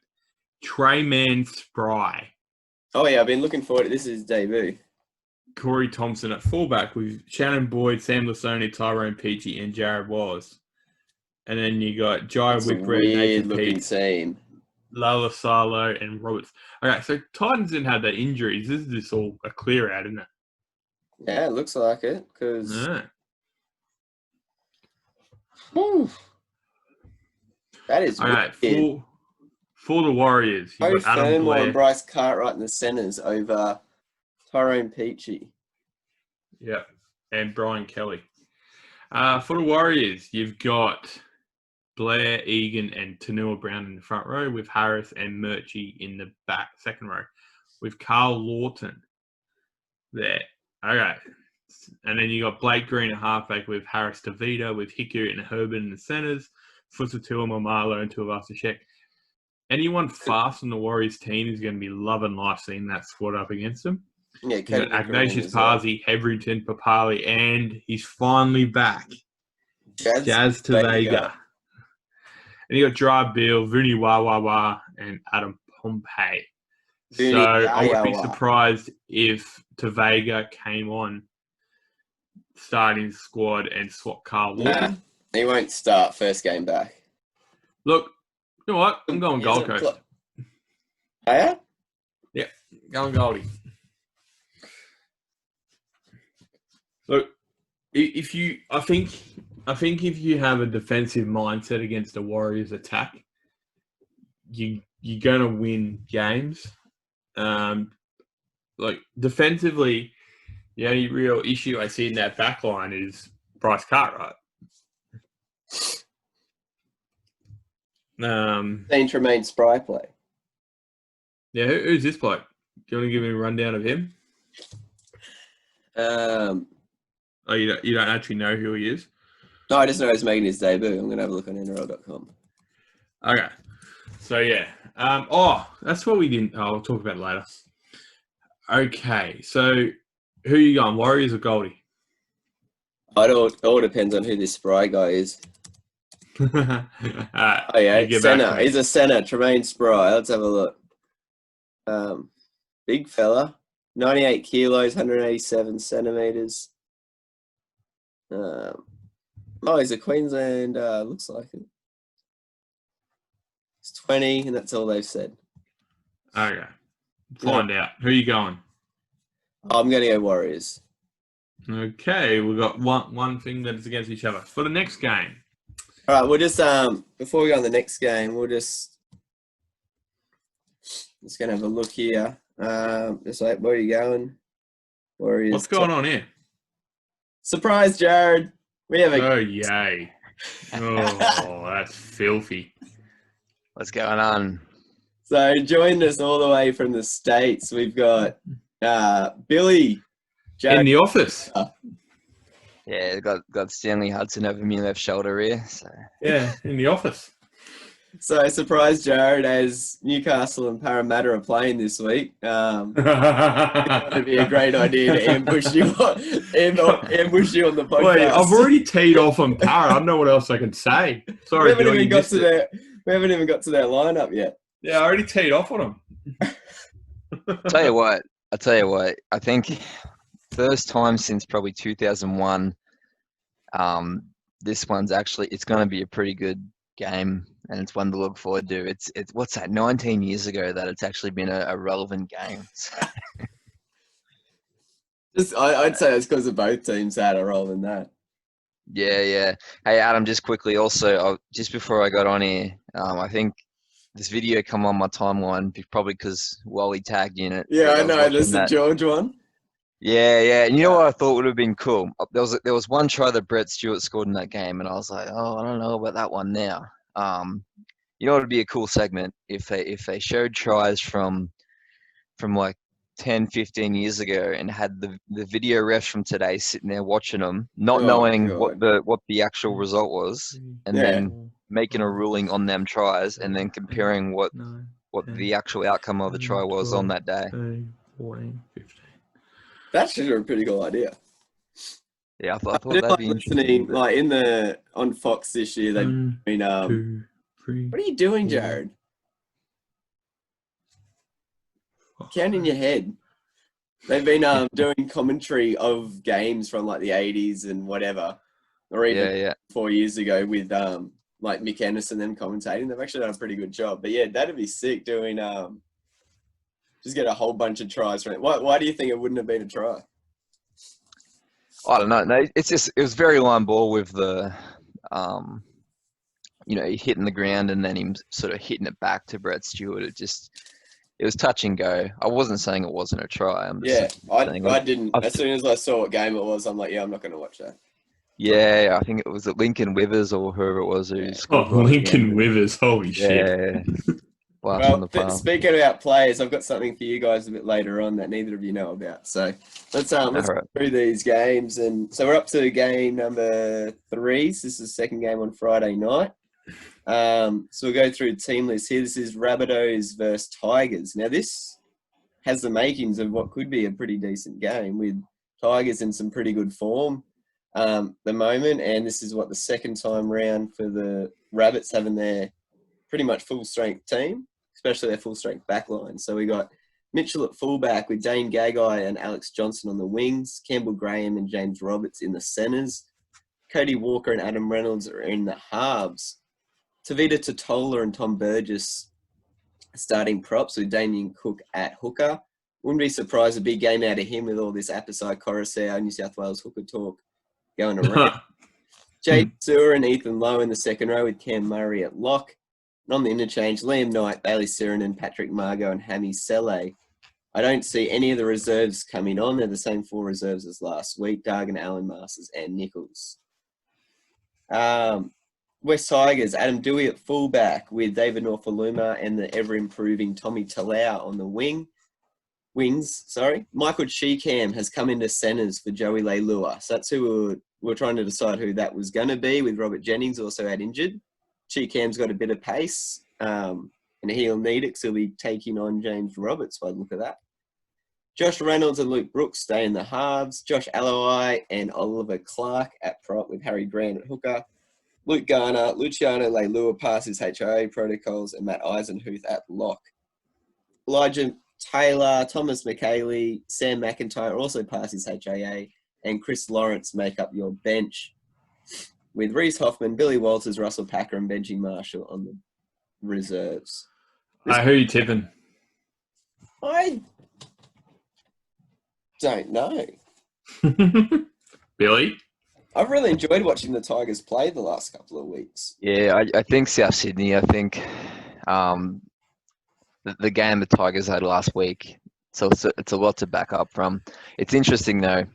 Trayman Spry. Oh, yeah, I've been looking forward to this is his debut. Corey Thompson at fullback with Shannon Boyd, Sam Lasoni, Tyrone Peachy, and Jarrod Was. And then you got Jai Whitbread, Nathan looking Peake, team. Lala Salo, and Roberts. Okay, so Titans didn't have that injuries. This is just all a clear out, isn't it? Yeah, it looks like it. Because that is all right. For the Warriors, you got Adam Blair and Bryce Cartwright in the centres over Tyrone Peachy. Yeah, and Brian Kelly. For the Warriors, you've got Blair, Egan, and Tanua Brown in the front row with Harris and Murchie in the back second row with Carl Lawton there. Okay. And then you got Blake Green at halfback with Harris DeVita with Hiku and Herbert in the centres, Fusatua Mamalo and Tuivasa-Sheck. Anyone fast on the Warriors team is going to be loving life seeing that squad up against them. Yeah, Ignatius Parsi, Heverington, Papali, and he's finally back. Jazz Tavega. And you got Dry Bill, Vuni Wawawa, and Adam Pompey. So I wouldn't be surprised if Tavega came on starting squad and swap Carl Lawton. Nah, he won't start first game back. Look, you know what? I'm going Gold Coast. Oh, yeah? Yeah, going Goldie. Look, I think if you have a defensive mindset against the Warriors attack, you're gonna win games. Like defensively, the only real issue I see in that back line is Bryce Cartwright. Seen Tremaine Spry play. Yeah, who's this bloke? Do you want to give me a rundown of him? Oh, you don't actually know who he is? No, I just know he's making his debut. I'm going to have a look on NRL.com. Okay. So, yeah. That's what we didn't... I'll talk about it later. Okay. So, who are you going, Warriors or Goldie? It all depends on who this Spry guy is. Oh, yeah, centre. He's a centre. Tremaine Spry. Let's have a look. Big fella. 98 kilos, 187 centimetres. He's a Queensland, looks like it. He's 20, and that's all they've said. Okay. Find out. Who are you going? I'm going to go Warriors. Okay, we've got one thing that is against each other. For the next game. All right, we'll just, before we go on the next game, we'll just going to have a look here. Just like, where are you going? Warriors. What's going on here? Surprise, Jarrod. We have Oh, yay. Oh, that's filthy. What's going on? So joined us all the way from the States. We've got Billy. Jarrod. In the office. Yeah, got Stanley Hudson over me left shoulder here. So. Yeah, in the office. So surprise, Jarrod, as Newcastle and Parramatta are playing this week. It would be a great idea to ambush you on the podcast. Wait, I've already teed off on Para. I don't know what else I can say. Sorry, we haven't even got to their lineup yet. Yeah, I already teed off on them. I'll tell you what. I think first time since probably 2001. This one's it's going to be a pretty good game, and it's one to look forward to. It's what's that? 19 years ago that it's actually been a relevant game. I'd say it's because of both teams had a role in that. Yeah. Hey, Adam, just quickly. Also, just before I got on here, I think this video come on my timeline probably because Wally tagged you in it. Yeah, I know. There's the George one. Yeah. And you know what I thought would have been cool? There was one try that Brett Stewart scored in that game, and I was like, oh, I don't know about that one now. You know what would be a cool segment if they showed tries from like 10, 15 years ago and had the video refs from today sitting there watching them, not knowing God. what the actual result was, and then making a ruling on them tries, and then comparing what the actual outcome of the try was on that day. 14, 15. That's just a pretty cool idea. Yeah, I thought that'd be interesting. Like on Fox this year, they've been what are you doing, Jarrod? Count in your head. They've been doing commentary of games from like the 80s and whatever, or even 4 years ago with like Mick Anderson them commentating. They've actually done a pretty good job. But yeah, that'd be sick doing just get a whole bunch of tries from it. Why do you think it wouldn't have been a try? I don't know. No, it was very line ball with the hitting the ground and then him sort of hitting it back to Brett Stewart. It was touch and go. I wasn't saying it wasn't a try. I didn't. As soon as I saw what game it was, I'm like, I'm not going to watch that. Yeah, I think it was Lincoln Withers or whoever it was. Lincoln Withers. Holy shit. Well, speaking about players, I've got something for you guys a bit later on that neither of you know about. So let's go through these games. And so we're up to game number 3. This is the second game on Friday night. So we'll go through the team list here. This is Rabbitohs versus Tigers. Now this has the makings of what could be a pretty decent game with Tigers in some pretty good form the moment. And this is the second time round for the Rabbits having their pretty much full strength team, especially their full strength back line. So we got Mitchell at fullback with Dane Gagai and Alex Johnson on the wings, Campbell Graham and James Roberts in the centres, Cody Walker and Adam Reynolds are in the halves. Tavita Totola and Tom Burgess starting props with Damien Cook at hooker. Wouldn't be surprised, a big game out of him with all this Apasai Coruscant, New South Wales hooker talk going around. Jade Sewer and Ethan Lowe in the second row with Cam Murray at lock. And on the interchange, Liam Knight, Bailey Sirinen, Patrick Margot and Hammy Saleh. I don't see any of the reserves coming on. They're the same 4 reserves as last week, Dargan, Allen, Masters and Nichols. West Tigers, Adam Dewey at fullback with David Norfoluma and the ever-improving Tommy Talau on the wing. wings, sorry. Michael Cheekham has come into centres for Joey Leilua. So that's who we're trying to decide who that was going to be, with Robert Jennings also had injured. Cheekham's got a bit of pace, and he'll need it because he'll be taking on James Roberts by the look of that. Josh Reynolds and Luke Brooks stay in the halves. Josh Aloi and Oliver Clark at prop, with Harry Grant at hooker. Luke Garner, Luciano Leilua passes HIA protocols, and Matt Eisenhuth at lock. Elijah Taylor, Thomas McKaylee, Sam McIntyre also passes HIA, and Chris Lawrence make up your bench, with Reece Hoffman, Billy Walters, Russell Packer, and Benji Marshall on the reserves. Who are you tipping? I don't know. Billy? I've really enjoyed watching the Tigers play the last couple of weeks. Yeah, I think South Sydney. I think the game the Tigers had last week, so it's a lot to back up from. It's interesting though.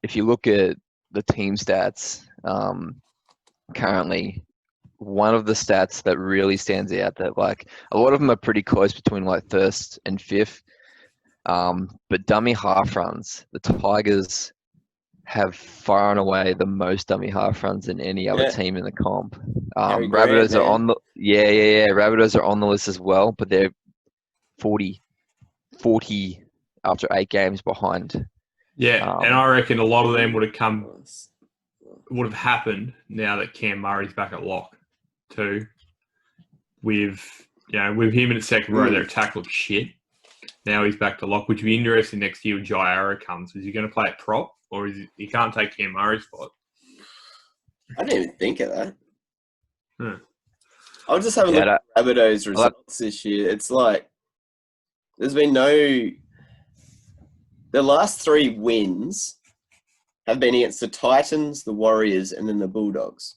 If you look at the team stats currently, one of the stats that really stands out, that like a lot of them are pretty close between like first and fifth, but dummy half runs, the Tigers have far and away the most dummy half runs than any other team in the comp. Rabbitohs are on the Rabbitohs are on the list as well, but they're 40 after 8 games behind. Yeah, and I reckon a lot of them would have happened now that Cam Murray's back at lock too. With him in the second row, their attack looks shit. Now he's back to lock, which would be interesting next year when Jai Arrow comes. Is he going to play at prop, or he can't take Cam Murray's spot? I didn't even think of that. I'll just have a look at Rabbitohs results this year. It's like there's been the last 3 wins have been against the Titans, the Warriors, and then the Bulldogs.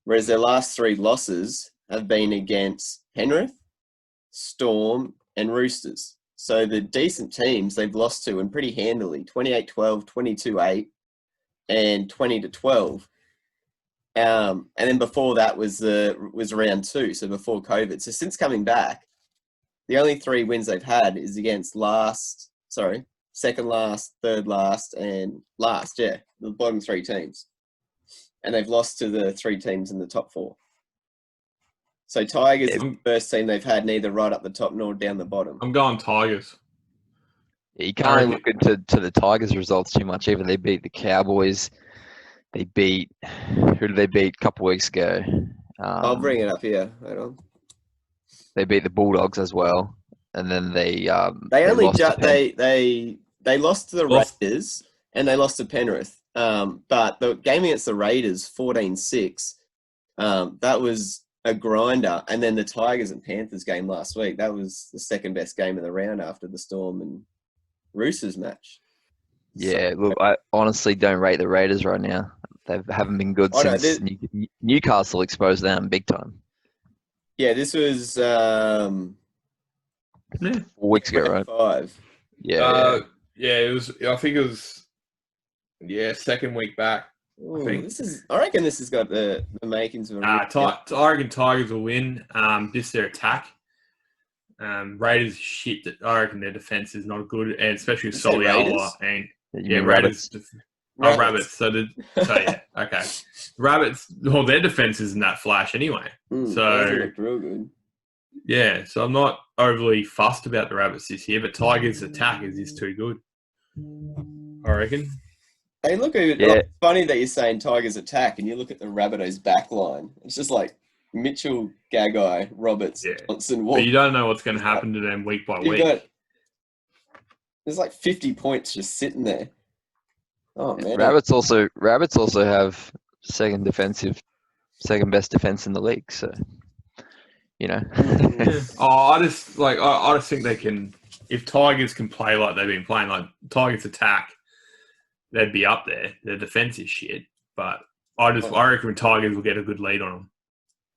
Whereas their last 3 losses have been against Penrith, Storm, and Roosters. So the decent teams they've lost to, and pretty handily, 28-12, 22-8, and 20-12. And then before that was round 2, so before COVID. So since coming back, the only 3 wins they've had is against second last, third last, and last, the bottom 3 teams. And they've lost to the 3 teams in the top 4. So Tigers is the first team they've had neither right up the top nor down the bottom. I'm going Tigers. Yeah, you can't look into the Tigers results too much either. They beat the Cowboys. Who did they beat a couple of weeks ago? I'll bring it up here. Hold on. They beat the Bulldogs as well. And then they lost to the Raiders and they lost to Penrith. But the game against the Raiders, 14-6, that was a grinder. And then the Tigers and Panthers game last week, that was the second best game of the round after the Storm and Roosters match. Yeah, look, I honestly don't rate the Raiders right now. They haven't been good since Newcastle exposed them big time. Yeah, this was 4 weeks ago, right? 5. Yeah, it was. I think it was. Yeah, second week back. Ooh, I reckon this has got the makings of a. I reckon Tigers will win. Just their attack. Raiders shit. I reckon their defense is not good, and especially with Soliola and Rabbits. Rabbits. So okay. Rabbits. Well, their defense isn't that flash anyway. So they look real good. Yeah, so I'm not overly fussed about the Rabbits this year, but Tigers' attack is just too good. I reckon. They look it's funny that you're saying Tigers attack, and you look at the Rabbitohs back line. It's just like Mitchell, Gagai, Roberts, Johnson, Walker. But you don't know what's going to happen to them week by week. There's like 50 points just sitting there. Oh man! Rabbits also have second best defense in the league. So, I just think they can. If Tigers can play like they've been playing, like Tigers attack, they'd be up there. Their defense is shit, but I reckon Tigers will get a good lead on them,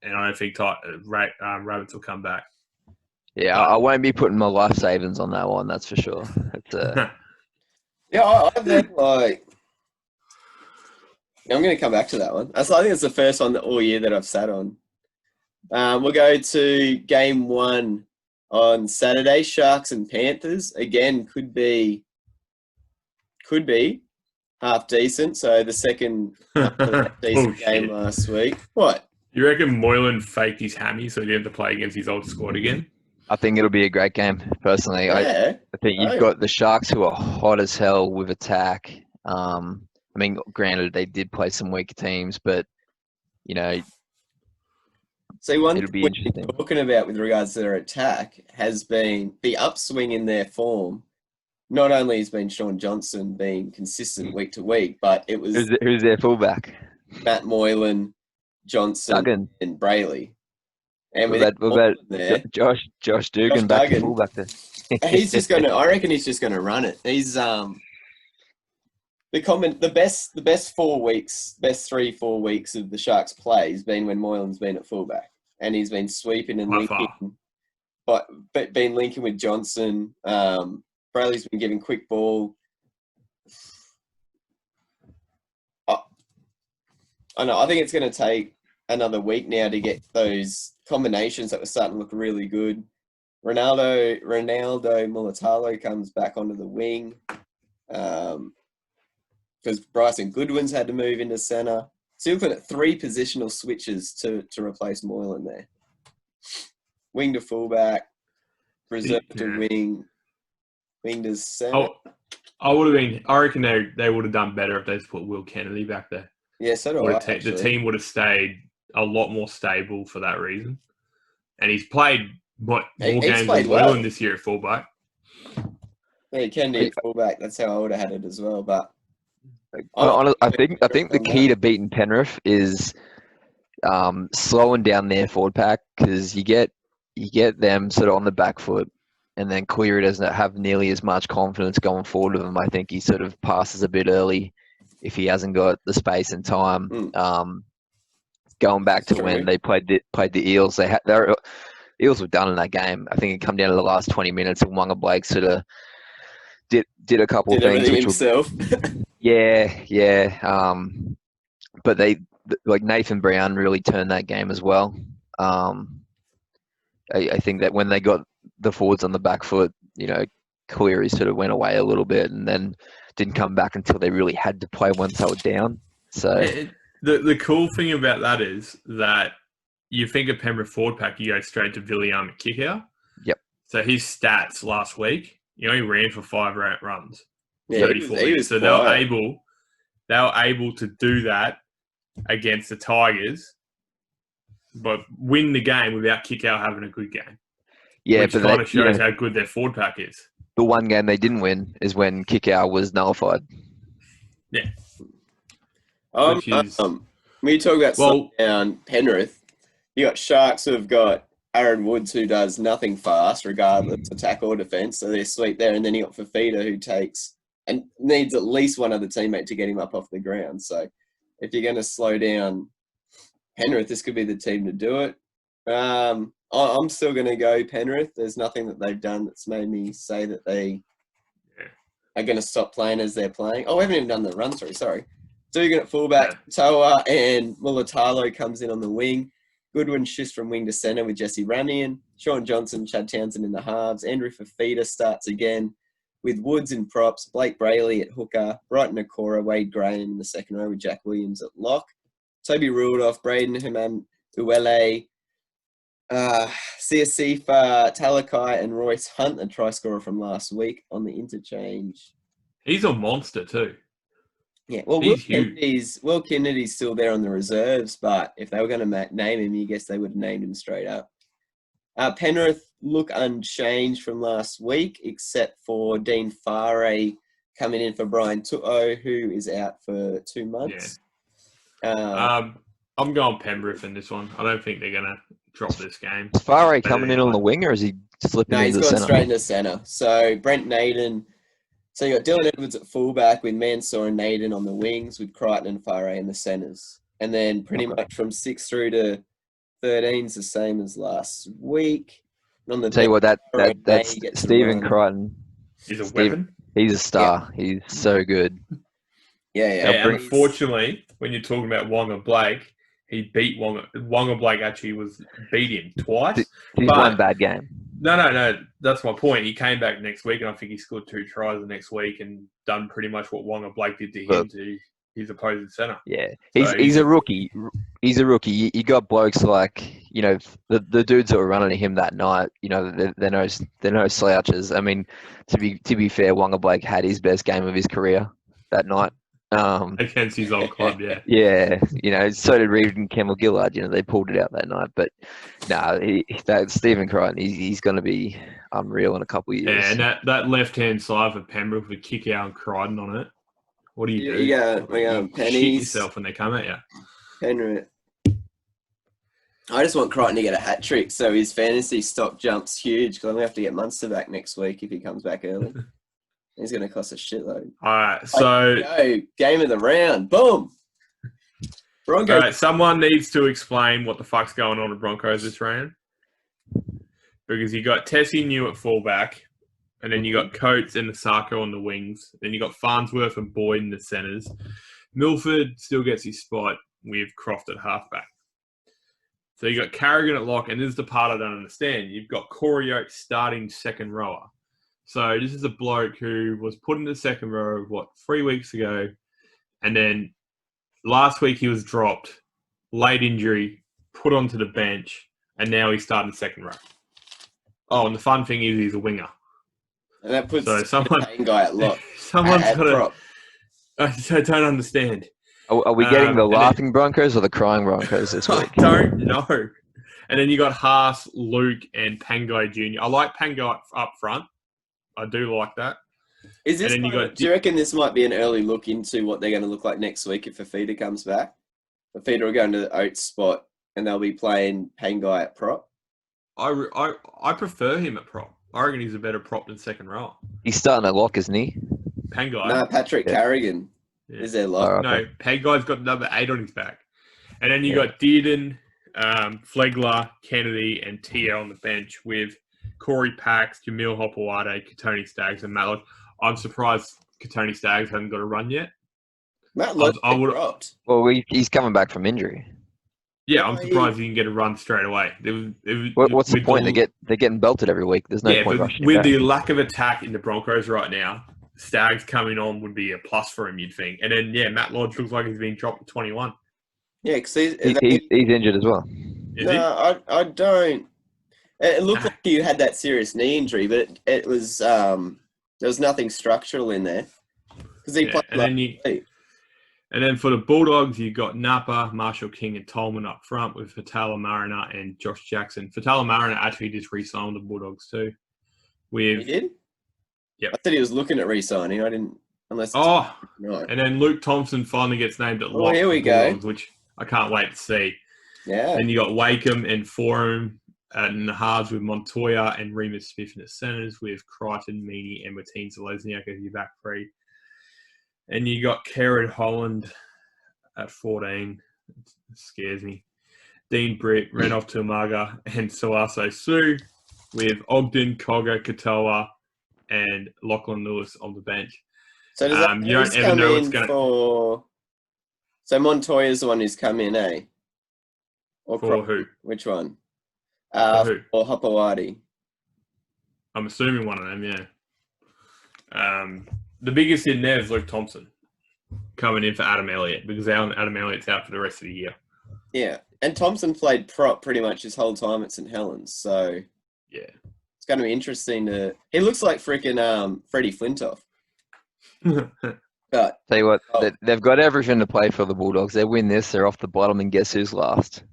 and I don't think Rabbits will come back. Yeah, I won't be putting my life savings on that one. That's for sure. I've had I'm going to come back to that one. I think it's the first one all year that I've sat on. We'll go to game 1 On Saturday, Sharks and Panthers. Again, could be half decent. So the second decent game last week. What? You reckon Moylan faked his hammy so he didn't have to play against his old squad again? I think it'll be a great game, personally. Yeah. I think you've got the Sharks who are hot as hell with attack. I mean, granted, they did play some weaker teams, but, you know, So one it'll be thing interesting. we're talking about with regards to their attack has been the upswing in their form. Not only has been Sean Johnson being consistent week to week, but it was Who's their fullback? Matt Moylan, Johnson, Duggan. and Brayley. And What with about there, Josh Dugan back to Duggan. fullback there? he's just going to. I reckon he's just going to run it. He's the best 4 weeks, best 3-4 weeks of the Sharks' play has been when Moylan's been at fullback, and he's been sweeping and linking, but been linking with Johnson. Brayley's been giving quick ball. I know. I think it's going to take another week now to get those combinations that were starting to look really good. Ronaldo Mulatalo comes back onto the wing because Bryson Goodwin's had to move into centre. So you're looking at 3 positional switches to replace Moylan there. Wing to fullback, reserve to wing to centre. I reckon they would have done better if they just put Will Kennedy back there. Yeah, so do I. The team would have stayed a lot more stable for that reason. And he's played more games than Moylan this year at fullback. Yeah, Kennedy at fullback. That's how I would have had it as well. But I think the key to beating Penrith is slowing down their forward pack, because you get them sort of on the back foot, and then Cleary doesn't have nearly as much confidence going forward with them. I think he sort of passes a bit early if he hasn't got the space and time. Going back to when they played the Eels, their Eels were done in that game. I think it come down to the last 20 minutes, and Wanga Blake sort of did a couple of things. Himself. Yeah. But they, like Nathan Brown, really turned that game as well. I think that when they got the forwards on the back foot, you know, Cleary sort of went away a little bit, and then didn't come back until they really had to play once they were down. So the cool thing about that is that you think of Penrith forward pack, you go straight to Villiam at kick out. Yep. So his stats last week, he only ran for 5 runs. Yeah, 34 he was so they were able to do that against the Tigers, but win the game without kick out having a good game. Yeah, which but kind of shows how good their forward pack is. The one game they didn't win is when Kickout was nullified. Yeah. When you talk about slowing down Penrith, you got Sharks who have got Aaron Woods, who does nothing fast, regardless attack or defence. So they're sweet there, and then you got Fifita, who takes and needs at least one other teammate to get him up off the ground. So if you're going to slow down Penrith, this could be the team to do it. I'm still going to go Penrith. There's nothing that they've done that's made me say that they are going to stop playing as they're playing. Oh, we haven't even done the run through, sorry. Dugan at fullback, Toa and Mulatalo comes in on the wing. Goodwin shifts from wing to centre with Jesse Ramian. Sean Johnson, Chad Townsend in the halves. Andrew Fifita starts again with Woods in props, Blake Brayley at hooker, Brighton Okora, Wade Graham in the second row with Jack Williams at lock. Toby Rudolph, Braden Herman Uele, Siasifa, Talakai and Royce Hunt, a try scorer from last week on the interchange. He's a monster too. Yeah, well, Will Kennedy's still there on the reserves, but if they were going to name him, you guess they would have named him straight up. Penrith look unchanged from last week, except for Dean Farre coming in for Brian Tu'o, who is out for 2 months. Yeah. I'm going Penrith in this one. I don't think they're going to drop this game. Is Farre coming in on the wing, or is he slipping into the centre? No, he's gone straight into centre. So Brent Naden. So you got Dylan Edwards at fullback with Mansour and Naden on the wings with Crichton and Farre in the centres. And then pretty much from 6 through to 13 is the same as last week. And on the tell you what, that's Stephen Crichton. He's a weapon. He's a star. Yeah. He's so good. Yeah. Unfortunately, when you're talking about Wanga Blake, he beat Wanga. Wanga Blake actually beat him twice. He's one bad game. No. That's my point. He came back next week, and I think he scored 2 tries the next week and done pretty much what Wonga Blake did to him to his opposing centre. Yeah, So he's a rookie. He's a rookie. You got blokes like, you know, the dudes that were running at him that night. You know, they're no slouches. I mean, to be fair, Wonga Blake had his best game of his career that night. Against his old club, yeah. Yeah, you know, so did Reed and Campbell Gillard. You know, they pulled it out that night. But that Stephen Crichton, he's going to be unreal in a couple of years. Yeah, and that left-hand side for Pembroke with Kickout and Crichton on it. What do you do? You shit yourself when they come at you. Penrith. I just want Crichton to get a hat trick so his fantasy stock jumps huge because I'm going to have to get Munster back next week if he comes back early. He's going to cost a shitload. All right, so... game of the round. Boom! Broncos. All right, someone needs to explain what the fuck's going on with Broncos this round. Because you got Tessie New at fullback, and then you got Coates and Nasako on the wings. Then you got Farnsworth and Boyd in the centres. Milford still gets his spot with Croft at halfback. So you got Carrigan at lock, and this is the part I don't understand. You've got Corey Oates starting second rower. So this is a bloke who was put in the second row, 3 weeks ago, and then last week he was dropped, late injury, put onto the bench, and now he's starting second row. Oh, and the fun thing is he's a winger. And that puts someone, the guy at lock. Someone's got to... I don't understand. Are we getting the laughing Broncos or the crying Broncos this week? I don't know. And then you got Haas, Luke, and Pangai Jr. I like Pangai up front. I do like that. Is this? Do you reckon this might be an early look into what they're going to look like next week if Fifita comes back? Fifita will go into the Oates spot and they'll be playing Pangai at prop. I prefer him at prop. I reckon he's a better prop than second row. He's starting at lock, isn't he? Pangai. No, Patrick Carrigan is their lock. No, Pangai's got number 8 on his back. And then you got Dearden, Flegler, Kennedy, and TL on the bench with Corey Pax, Jamil Hopewade, Katoni Staggs, and Matlock. I'm surprised Katoni Staggs hasn't got a run yet. Matlock dropped. Well, he's coming back from injury. Yeah, I'm surprised he can get a run straight away. What's the point? They're getting belted every week. There's no point rushing with back. the lack of attack in the Broncos right now, Staggs coming on would be a plus for him, you'd think. And then, Matt Lodge looks like he's been dropped to 21. Yeah, because he's injured as well. I don't. It looked like he had that serious knee injury, but it was there was nothing structural in there because he played. And then for the Bulldogs, you got Napa, Marshall King, and Tolman up front with Fatala-Mariner and Josh Jackson. Fatala-Mariner actually just re-signed the Bulldogs too. He did? Yep. I thought he was looking at re-signing. I didn't, unless. No. And then Luke Thompson finally gets named at lock. Here we go. Bulldogs, which I can't wait to see. Yeah. And you got Wakeham and Forum and the halves with Montoya and Remus Smith in the centres with Crichton, Meaney, and Martin Zelezniak as your back three. And you got Kerrod Holland at 14. It scares me. Dean Britt, Renoff Tuamaga, and Sawaso Sue with Ogden, Cogger, Katoa, and Lachlan Lewis on the bench. So does that you don't ever know what's going to... So Montoya's the one who's come in, eh? Or for who? Which one? Who? Or Hopewade. I'm assuming one of them, yeah. The biggest in there is Luke Thompson coming in for Adam Elliott because Adam Elliott's out for the rest of the year. Yeah, and Thompson played prop pretty much his whole time at St Helens, so yeah, it's going to be interesting to. He looks like freaking Freddie Flintoff. But tell you what, they've got everything to play for the Bulldogs. They win this, they're off the bottom, and guess who's last?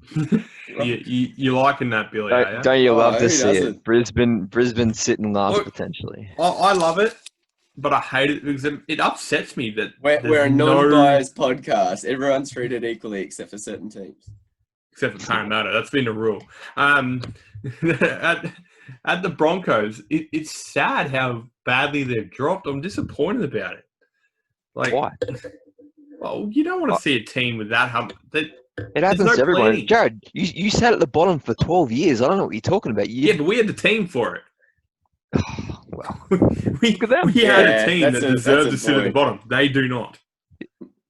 you liking that, Billy? Don't you love to see it? Brisbane sitting last potentially. I love it. But I hate it because it upsets me that we're a non-biased podcast. Everyone's treated equally except for certain teams. Except for Parramatta. That's been a rule. At the Broncos, it's sad how badly they've dropped. I'm disappointed about it. Why? Well, you don't want to see a team with that hump. It happens to everyone. Planning. Jarrod, you sat at the bottom for 12 years. I don't know what you're talking about. Yeah, but we had the team for it. Well, we had a team that deserved to sit at the bottom. They do not.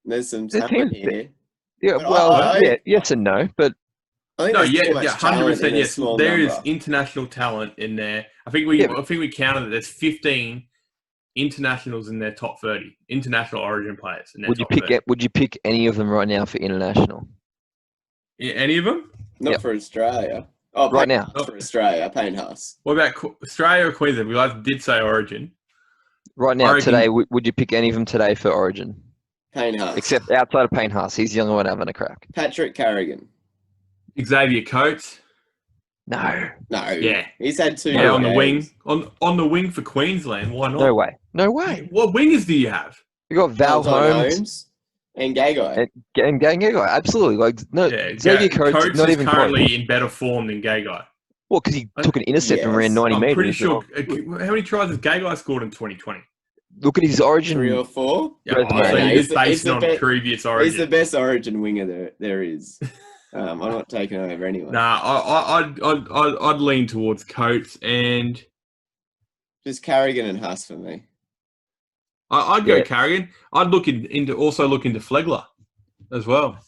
There's some talent here. Yeah, yes and no, but I think No, there's too yeah, much talent 100%. in a Yes, small there is number. international talent in there. I think Yeah, we counted that there's 15 internationals in their top 30, international origin players in their top 30. Would you pick any of them right now for international? Yeah, any of them? Not Yep. for Australia. Oh, Right now. not for Australia. Payne Haas. What about Australia or Queensland? We both did say origin. Right now, I reckon- today, would you pick any of them today for Origin? Payne Haas. Except outside of Payne Haas. He's the only one having a crack. Patrick Carrigan. Xavier Coates. No. No. Yeah. He's had 2 Yeah, on the games. wing. On the wing for Queensland. Why not? No way. No way. What wingers do you have? You got Val Valentine Holmes and Gagai. and Gang. Absolutely. Like, no, Yeah, Xavier Coates is not is even currently close. in better form than Gagai. Well, because he took an intercept and ran Yes. 90 I'm meters. pretty sure. How many tries has Gagai scored in 2020? Look at his Origin. 3 or 4. Yeah, Resume. so No, you're he's just the- he's basing the on be- previous He's the origin. best Origin winger there is. I'm not taking over anyone. Nah, I'd lean towards Coates, and Just Carrigan and Haas for me. I'd go Yeah. Carrigan. I'd look into Flegler as well.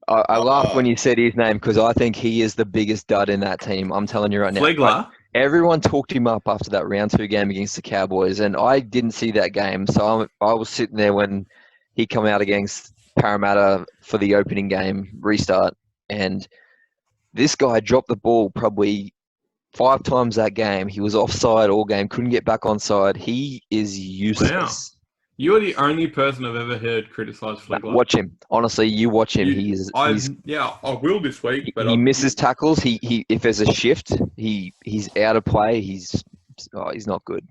I laughed when you said his name because I think he is the biggest dud in that team. I'm telling you right now. Flegler. Everyone talked him up after that round 2 game against the Cowboys, and I didn't see that game. So I was sitting there when he come out against Parramatta for the opening game restart, and this guy dropped the ball probably 5 times that game. He was offside all game, couldn't get back onside. He is useless. You're the only person I've ever heard criticise Flegler. Watch him. Honestly, you watch him. I will this week, but he misses tackles. He if there's a shift, he's out of play. He's not good.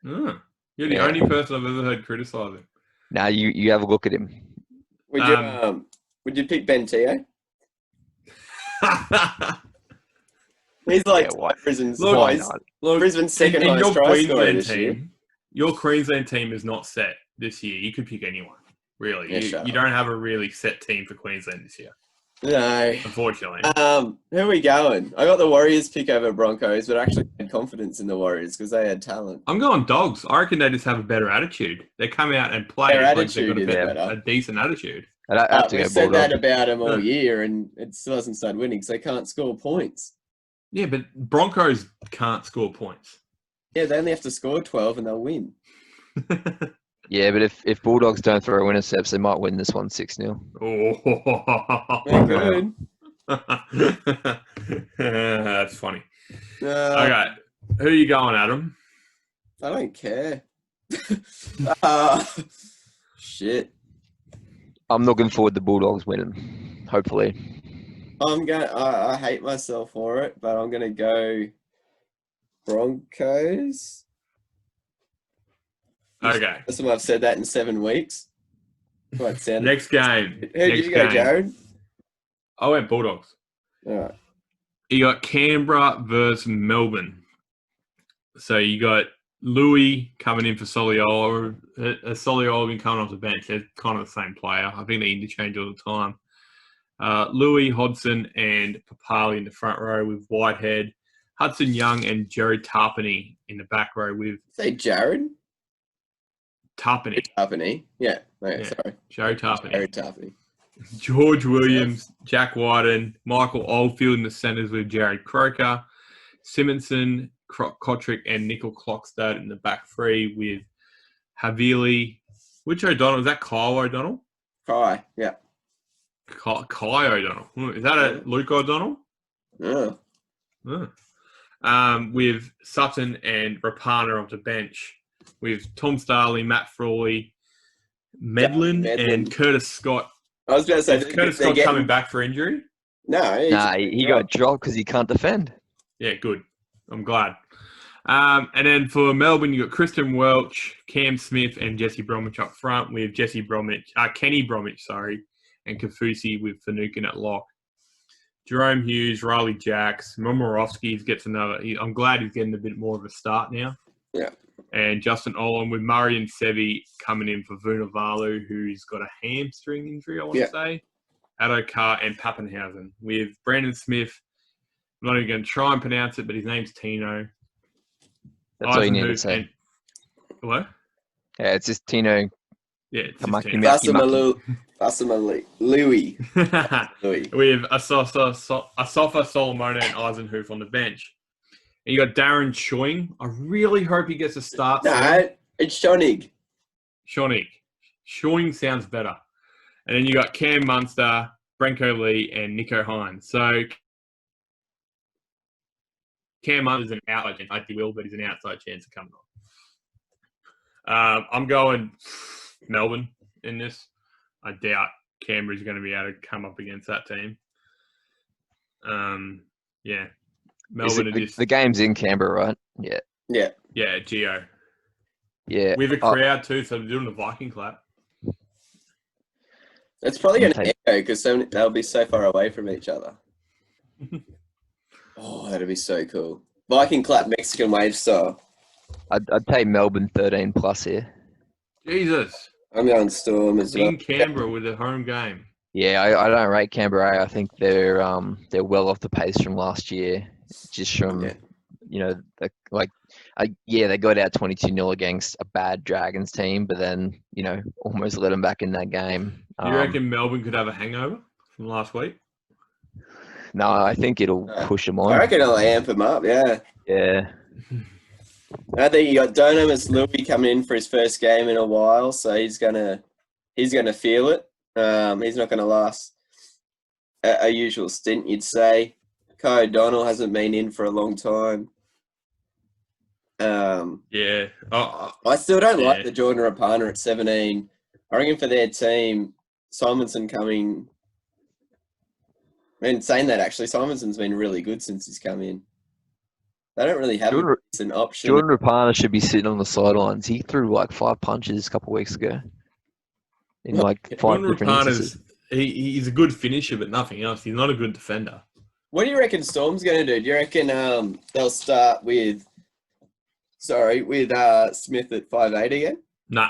You're the Yeah. only person I've ever heard criticise him. Now you have a look at him. Would you pick Ben Teo? He's like Yeah, why? Brisbane's Look, Why highest- not? Look, Brisbane's second in highest your try scorer Queensland this year. team, your Queensland team is not set this year. You could pick anyone, really. Yeah, shut You up. don't have a really set team for Queensland this year, No. unfortunately. Who are we going? I got the Warriors pick over Broncos, but I actually had confidence in the Warriors because they had talent. I'm going Dogs. I reckon they just have a better attitude. They come out and play. Their like attitude they've is got better. a decent attitude. I'd have to We've go said that Bulldogs. about them all Yeah. year, and it still hasn't started winning because they can't score points. Yeah, but Broncos can't score points. Yeah, they only have to score 12 and they'll win. Yeah, but if Bulldogs don't throw intercepts, they might win this one 6-0. They're good. That's funny. Uh, Okay, who are you going, Adam? I don't care. Shit. I'm looking forward to Bulldogs winning. Hopefully. I hate myself for it, but I'm gonna go Broncos. Okay, First time I've said that in 7 weeks. Quite sound. next game. Who did Next you go, game. Jarrod? I went Bulldogs. All right. You got Canberra versus Melbourne. So you got Louis coming in for Soliola. Soliola been coming off the bench. They're kind of the same player. I think they interchange all the time. Louis, Hodgson, and Papali in the front row with Whitehead. Hudson Young and Jerry Tarpany in the back row with Say Jarrod? Tarpany. Tarpany. Yeah. Okay, Yeah. sorry. Joe Tarpany. Jarrod Tarpany. George Williams, Jack Wyden, Michael Oldfield in the centres with Jared Croker, Simonson, Kotrick, and Nickel Clockstad in the back three with Havili. Which O'Donnell? Is that Kyle O'Donnell? Kai. Yeah. Kai O'Donnell. Is that a Luke O'Donnell? Yeah. With Sutton and Rapana off the bench, with Tom Starley, Matt Frawley, Medlin, and Curtis Scott. I was about to say, Is Curtis Scott coming back for injury? No. He got dropped because he can't defend. Yeah, good. I'm glad. And then for Melbourne, you got Kristen Welch, Cam Smith, and Jesse Bromwich up front with Kenny Bromwich, and Kafusi with Finucane at lock. Jerome Hughes, Riley Jacks, Momorowski gets another. I'm glad he's getting a bit more of a start now. Yeah. And Justin Olam with Murray and Sevi coming in for Vunivalu, who's got a hamstring injury, I want to say. Addo Carr and Pappenhausen with Brandon Smith. I'm not even going to try and pronounce it, but his name's Tino. That's all you need to say. What? Yeah, it's just Tino Yeah, it's his Tamaki team. Maki. Fasama Louis. We have Asafa Solomona and Eisenhoof on the bench. And you got Darren Shoing. I really hope he gets a start soon. No, it's Shonig. Shoing sounds better. And then you got Cam Munster, Brenko Lee, and Nico Hines. So Cam Munster's an outside chance. I think he will, but he's an outside chance of coming on. I'm going Melbourne in this. I doubt Canberra's going to be able to come up against that team. Yeah. Melbourne the game's in Canberra, right? Yeah. Yeah. Yeah, Geo. Yeah. With a crowd too, so they're doing the Viking clap. It's probably going to echo because they'll be so far away from each other. Oh, that'd be so cool. Viking clap Mexican wave style. I'd take Melbourne 13 plus here. Jesus. I'm going Storm as well. In Canberra with a home game. Yeah, I don't rate Canberra. I think they're well off the pace from last year. Just from they got out 22-0 against a bad Dragons team, but then almost let them back in that game. Do you reckon Melbourne could have a hangover from last week? No, I think it'll push them on. I reckon it'll amp them up. Yeah. Yeah. I think you got Donamus Louis coming in for his first game in a while, so he's gonna feel it. He's not gonna last a usual stint, you'd say. Kai O'Donnell hasn't been in for a long time. Yeah. I still don't like the Jordan Rapana at 17. I reckon for their team, Simonson coming. I mean, saying that actually, Simonson's been really good since he's come in. They don't really have an option. Jordan Rapana should be sitting on the sidelines. He threw like 5 punches a couple of weeks ago. In like 5 different instances. He's a good finisher, but nothing else. He's not a good defender. What do you reckon Storm's going to do? Do you reckon they'll start with Smith at 5'8" again? Nah.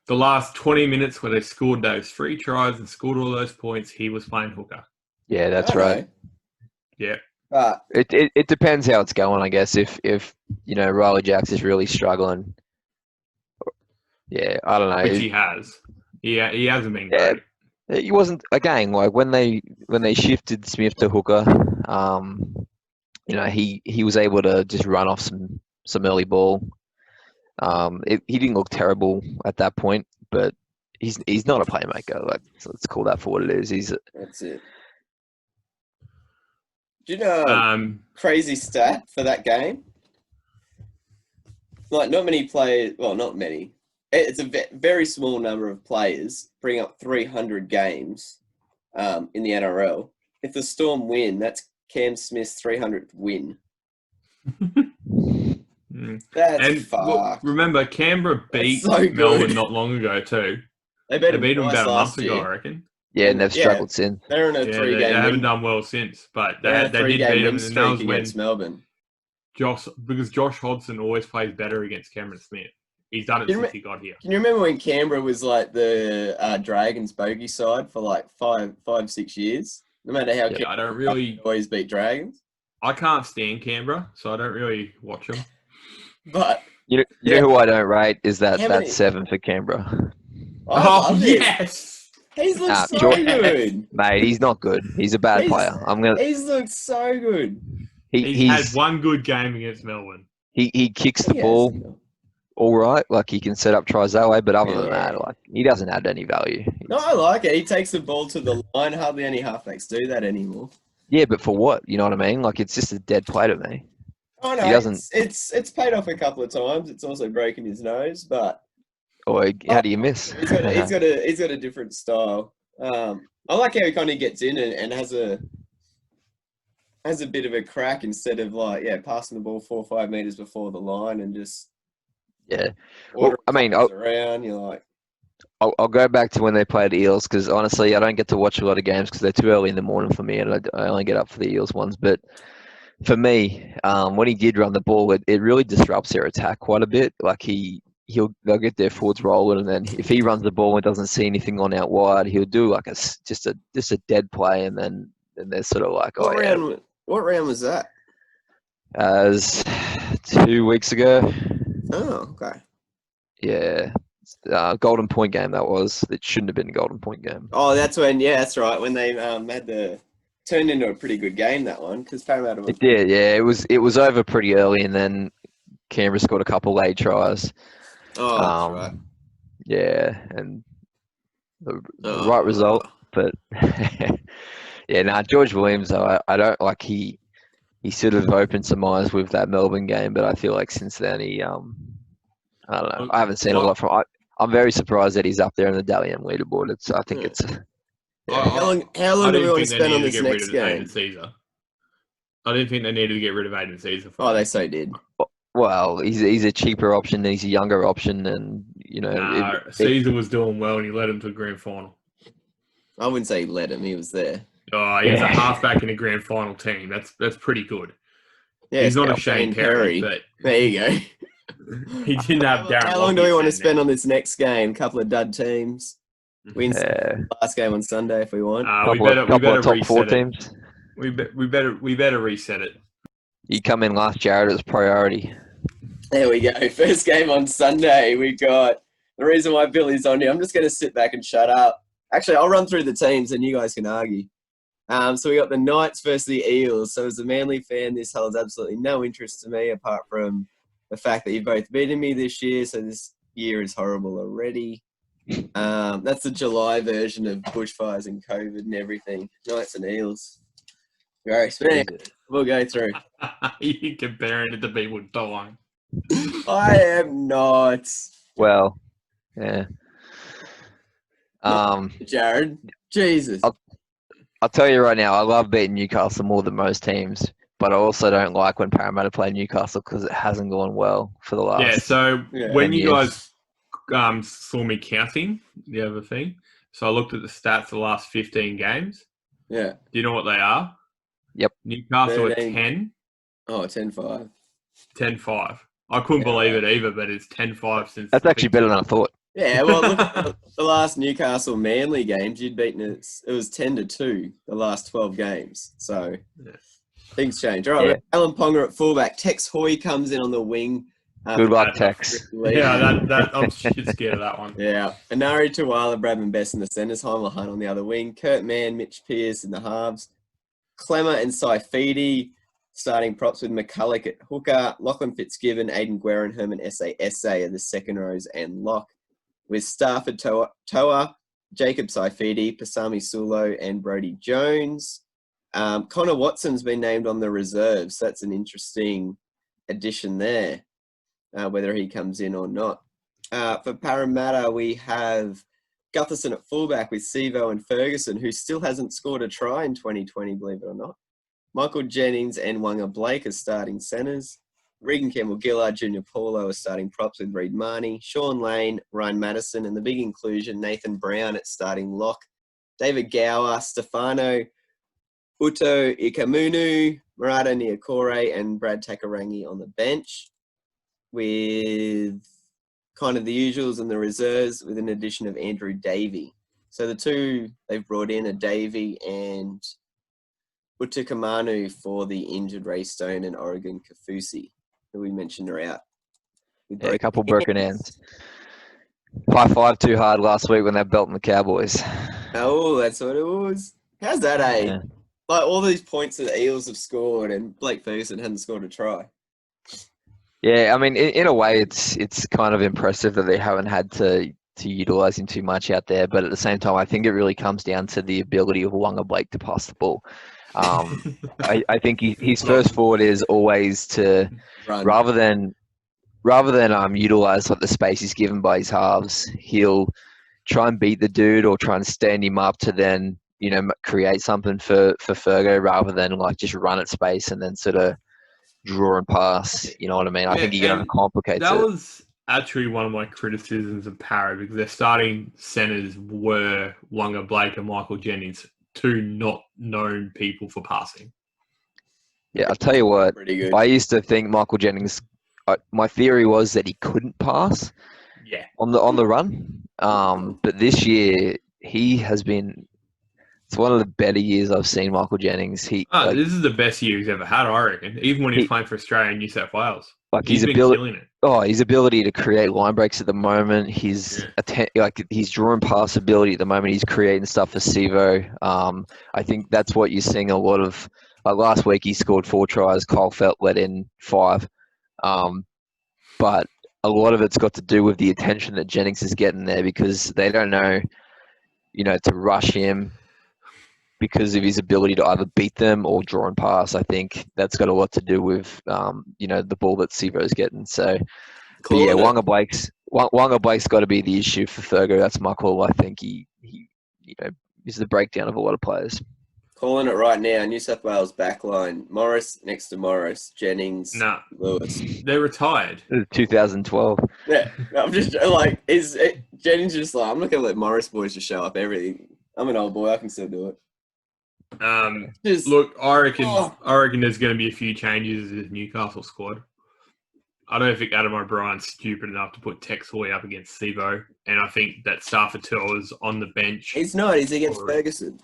The last 20 minutes where they scored those 3 tries and scored all those points, he was playing hooker. Yeah, that's right. Yeah. But it depends how it's going, I guess. If Riley Jacks is really struggling, yeah, I don't know. Which he has. He hasn't been great. He wasn't again like when they shifted Smith to hooker. He was able to just run off some early ball. He didn't look terrible at that point, but he's not a playmaker. Like, so let's call that for what it is. That's it. Do you know crazy stat for that game? Like, not many players. Well, not many. It's a very small number of players bring up 300 games in the NRL. If the Storm win, that's Cam Smith's 300th win. That's fucked. Remember, Canberra beat Melbourne not long ago too. They beat them about a month ago, I reckon. Yeah, and they've struggled since. They're in a 3-game. They haven't done well since, but they did beat them, and that was against Melbourne. Because Josh Hodgson always plays better against Cameron Smith. He's done it since he got here. Can you remember when Canberra was like the Dragons bogey side for like 5-6 years? No matter how I don't really always beat Dragons. I can't stand Canberra, so I don't really watch them. But you know who I don't rate is that 7 for Canberra. Oh yes, he's looked so good, mate. He's not good. He's a bad player. He's looked so good. He's had one good game against Melbourne. He kicks the ball all right. Like, he can set up tries that way, but other than that, like, he doesn't add any value. No, I like it. He takes the ball to the line. Hardly any halfbacks do that anymore. Yeah, but for what? You know what I mean? Like, it's just a dead play to me. Oh no, he doesn't. It's paid off a couple of times. It's also broken his nose, but. How do you miss? He's got a different style. I like how he kind of gets in and has a bit of a crack instead of passing the ball 4 or 5 meters before the line and just Well, I mean, around. You're like, I'll go back to when they played Eels because honestly, I don't get to watch a lot of games because they're too early in the morning for me, and I only get up for the Eels ones. But for me, when he did run the ball, it really disrupts their attack quite a bit. Like they'll get their forwards rolling, and then if he runs the ball and doesn't see anything on out wide, he'll do like just a dead play, and then they're sort of like, what round was that? As 2 weeks ago. Oh, okay. Yeah. Golden point game that was. It shouldn't have been a golden point game. Oh, that's right. When they turned into a pretty good game, that one, because Parramatta It did, yeah. It was over pretty early, and then Canberra scored a couple late tries. Oh, that's right. Yeah, and the right result. But yeah, George Williams, though, I don't like he sort of opened some eyes with that Melbourne game, but I feel like since then I don't know. I haven't seen a lot from. I'm very surprised that he's up there in the Dalian leaderboard. I think it's. How long do we want to spend on this next game? I didn't think they needed to get rid of Aiden Caesar. They so did. Well, he's a cheaper option. He's a younger option, and Caesar was doing well, and he led him to a grand final. I wouldn't say he led him; he was there. Oh, he was a halfback in a grand final team. That's pretty good. Yeah, he's not a Shane Perry, but there you go. He didn't have Darren. How long do we want to spend on this next game? A couple of dud teams. Wins last game on Sunday if we want. We better top 4 teams. We better reset it. You come in last, Jarrod. It's priority. There we go. First game on Sunday. We got the reason why Billy's on here. I'm just going to sit back and shut up. Actually, I'll run through the teams and you guys can argue. So we got the Knights versus the Eels. So as a Manly fan, this holds absolutely no interest to me apart from the fact that you've both beaten me this year. So this year is horrible already. That's the July version of bushfires and COVID and everything. Knights and Eels. Gross. But anyway, we'll go through. You're comparing it to people dying. I am not. Well, yeah. Jarrod, Jesus. I'll tell you right now, I love beating Newcastle more than most teams, but I also don't like when Parramatta play Newcastle because it hasn't gone well for the last. Yeah, so when you guys saw me counting the other thing, so I looked at the stats of the last 15 games. Yeah. Do you know what they are? Yep. Newcastle 13. At 10. Oh, 10-5. 10-5. I couldn't believe it either, but it's 10-5 since. That's actually better than I thought. Yeah, well, look at the last Newcastle Manly games. You'd beaten it. It was 10-2 the last 12 games. So things change. All right, yeah. Alan Ponga at fullback. Tex Hoy comes in on the wing. Good luck, Tex. Yeah, I'm shit scared of that one. Yeah, Anari Tuwala, Bradman Best in the centres. Heimel Hunt on the other wing. Kurt Mann, Mitch Pearce in the halves. Clemmer and Saifidi starting props with McCulloch at hooker. Lachlan Fitzgibbon, Aidan Guerra, Herman Essa are the second rows and lock. With Stafford Toa, Jacob Saifidi, Pasami Sulo, and Brodie Jones. Connor Watson's been named on the reserves. That's an interesting addition there, whether he comes in or not. For Parramatta, we have Gutherson at fullback with Sevo and Ferguson, who still hasn't scored a try in 2020, believe it or not. Michael Jennings and Wanga Blake are starting centres. Regan Campbell-Gillard, Junior Paulo are starting props with Reid Marnie. Sean Lane, Ryan Madison, and the big inclusion, Nathan Brown at starting lock. David Gower, Stefano, Uto Ikamunu, Murata Niokore, and Brad Takarangi on the bench. With kind of the usuals and the reserves with an addition of Andrew Davey. So the two they've brought in are Davey and Utukamanu for the injured Ray Stone and Oregon Kafusi, who we mentioned are out. Yeah, a couple broken hands. 5-5 too hard last week when they belting the Cowboys. Oh, that's what it was. How's that, eh? Yeah. Like all these points that the Eels have scored and Blake Ferguson hadn't scored a try. Yeah, I mean, in a way, it's kind of impressive that they haven't had to utilise him too much out there. But at the same time, I think it really comes down to the ability of Wanga Blake to pass the ball. I think his first forward is always to Run. rather than utilise like the space he's given by his halves, he'll try and beat the dude or try and stand him up to then create something for Fergo rather than like just run at space and then sort of draw and pass, you know what I mean? I think he overcomplicates it. That was actually one of my criticisms of Parra because their starting centres were Wanga Blake and Michael Jennings, two not known people for passing. Yeah, I'll tell you what, Pretty good. I used to think Michael Jennings, my theory was that he couldn't pass on the run. But this year, he has been... It's one of the better years I've seen Michael Jennings. This is the best year he's ever had, I reckon. Even when he's playing for Australia and New South Wales. Like he's been ability, killing it. his ability to create line breaks at the moment, his his drawing pass ability at the moment, he's creating stuff for Sivo. I think that's what you're seeing a lot of. Like last week, he scored 4 tries. Kyle Felt let in 5. But a lot of it's got to do with the attention that Jennings is getting there because they don't know, to rush him because of his ability to either beat them or draw and pass. I think that's got a lot to do with, the ball that Sivo's getting. So, but yeah, Wanga Blake's got to be the issue for Fergo. That's my call. I think he is the breakdown of a lot of players. Calling it right now, New South Wales backline. Morris next to Morris, Jennings, Lewis. They're retired. 2012. Yeah, I'm just like, Jennings just like, I'm not going to let Morris boys just show up everything. I'm an old boy, I can still do it. Look, I reckon there's going to be a few changes in the Newcastle squad. I don't think Adam O'Brien's stupid enough to put Tex Hoy up against Sivo, and I think that Stafford is on the bench. He's not. He's against Ferguson.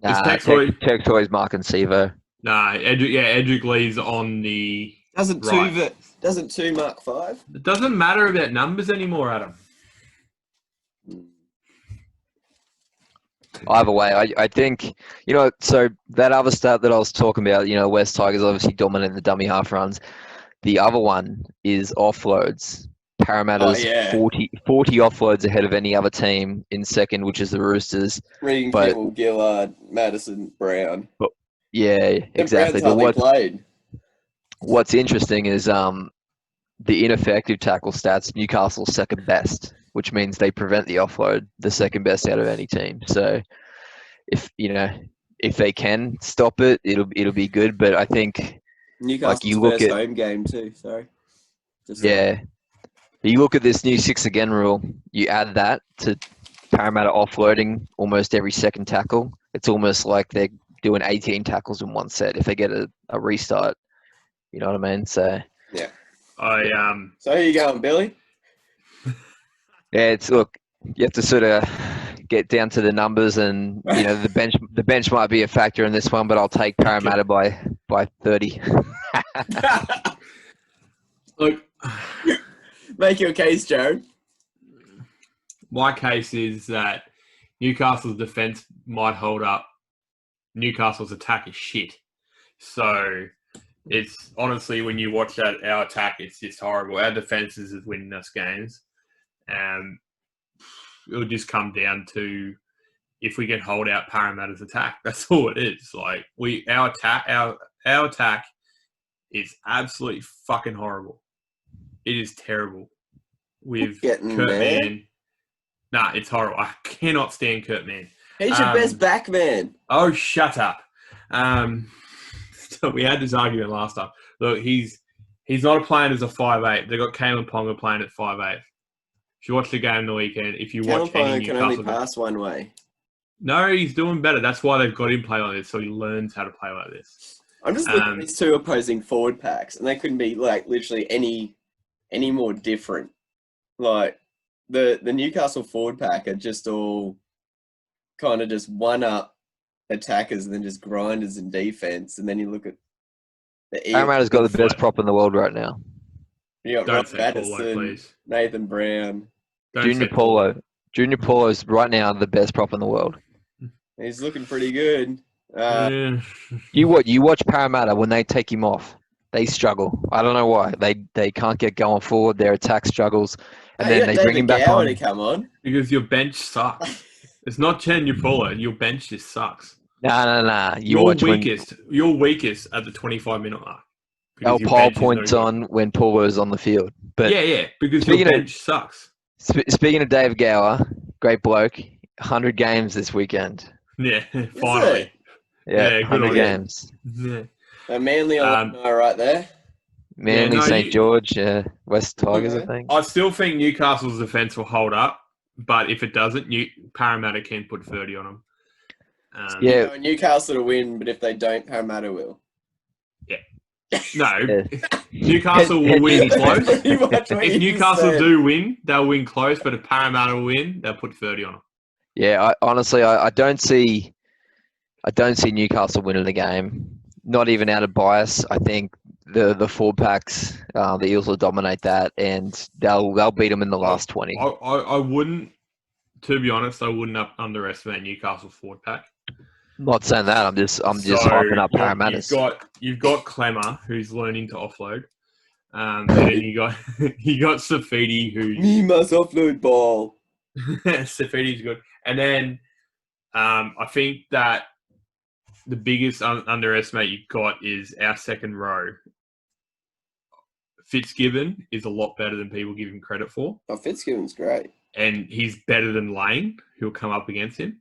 Tex Hoy's marking Sivo. Edric Lee's on the Doesn't 2 mark 5? It doesn't matter about numbers anymore, Adam. Either way, I think, so that other stat that I was talking about, West Tigers obviously dominant the dummy half runs. The other one is offloads. Parramatta's 40 offloads ahead of any other team in second, which is the Roosters. Reading Kimmel, Gillard, Madison, Brown. But, yeah, exactly. But what's interesting is the ineffective tackle stats, Newcastle's second best, which means they prevent the offload, the second best out of any team. So if they can stop it, it'll be good. But I think Newcastle's first home game too. Sorry. You look at this new 6 again rule. You add that to Parramatta offloading almost every second tackle. It's almost like they're doing 18 tackles in one set if they get a restart. You know what I mean? So yeah. So who you going, Billy? Yeah, you have to sort of get down to the numbers, and the bench might be a factor in this one, but I'll take Parramatta by 30. Look, make your case, Jarrod. My case is that Newcastle's defence might hold up. Newcastle's attack is shit. So it's honestly, when you watch our attack, it's just horrible. Our defence is winning us games. It'll just come down to if we can hold out Parramatta's attack. That's all it is. Like our attack is absolutely fucking horrible. It is terrible. With Kurt Mann. Nah, it's horrible. I cannot stand Kurt Mann. He's your best back man. Oh, shut up. So we had this argument last time. Look, he's not playing as a 5'8". They got Kalen Ponga playing at 5'8". If you watch the game the weekend, if you watch any Newcastle, can only pass one way. No, he's doing better. That's why they've got him play like this, so he learns how to play like this. I'm just looking at these 2 opposing forward packs, and they couldn't be like literally any more different. Like the Newcastle forward pack are just all kind of just one-up attackers and then just grinders in defense, and then you look at the Eels. Parramatta's got the best prop in the world right now. You got Rob Patterson, Nathan Brown. Junior Paulo's right now the best prop in the world. He's looking pretty good. You watch Parramatta when they take him off. They struggle. I don't know why. They can't get going forward. Their attack struggles. And then they bring him back on. Come on. Because your bench sucks. It's not Junior Paulo. Your bench just sucks. Nah. You're weakest at the 25-minute mark. Our poll points on when Paulo's on the field. But yeah, because your bench sucks. Speaking of Dave Gower, great bloke, 100 games this weekend. Yeah, finally. Yeah, 100 games. Yeah. Manly right there. Manly, St. George, West Tigers, I think. I still think Newcastle's defence will hold up, but if it doesn't, Parramatta can put 30 on them. Newcastle to win, but if they don't, Parramatta will. Yeah. No, Newcastle will win close. If Newcastle do win, they'll win close, but if Parramatta will win, they'll put 30 on them. Yeah, honestly, I don't see Newcastle winning the game. Not even out of bias. I think the forward packs. The Eels will dominate that, and they'll beat them in the last 20. I wouldn't, to be honest, I wouldn't underestimate Newcastle's forward pack. Not saying that. I'm just hyping up Parramatta's. You've got Clemmer, who's learning to offload. And then you got Safidi, who's Me must offload ball. Safidi's good. And then I think that the biggest underestimate you've got is our second row. Fitzgibbon is a lot better than people give him credit for. Oh, Fitzgibbon's great. And he's better than Lane, who'll come up against him.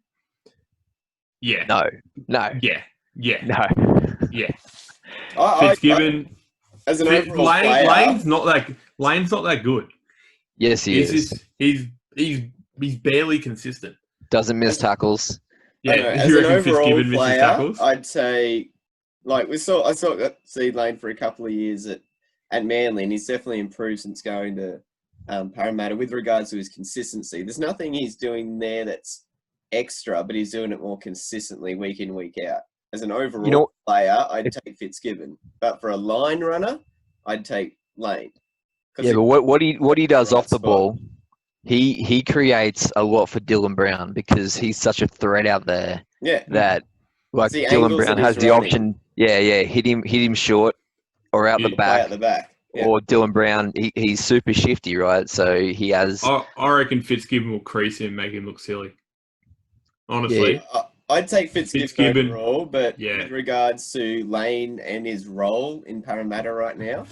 Yeah. No. Yeah. No. Yeah. Fitzgibbon. As an overall player, Lane's not that good. Yes, he is. He's barely consistent. Doesn't miss tackles. Yeah, as an overall player, I'd say, like I saw Lane for a couple of years at Manly, and he's definitely improved since going to Parramatta with regards to his consistency. There's nothing he's doing there that's extra, but he's doing it more consistently week in, week out. As an overall player, I'd take Fitzgibbon, but for a line runner, I'd take Lane. Yeah, but what he does off the ball, he creates a lot for Dylan Brown because he's such a threat out there. Yeah, that like Dylan Brown has the option. Yeah, hit him short or out the back. Out the back. Yeah. Or Dylan Brown, he's super shifty, right? So he has. I reckon Fitzgibbon will crease him and make him look silly. Honestly. Yeah. I'd take Fitzgibbon overall, but with regards to Lane and his role in Parramatta right now,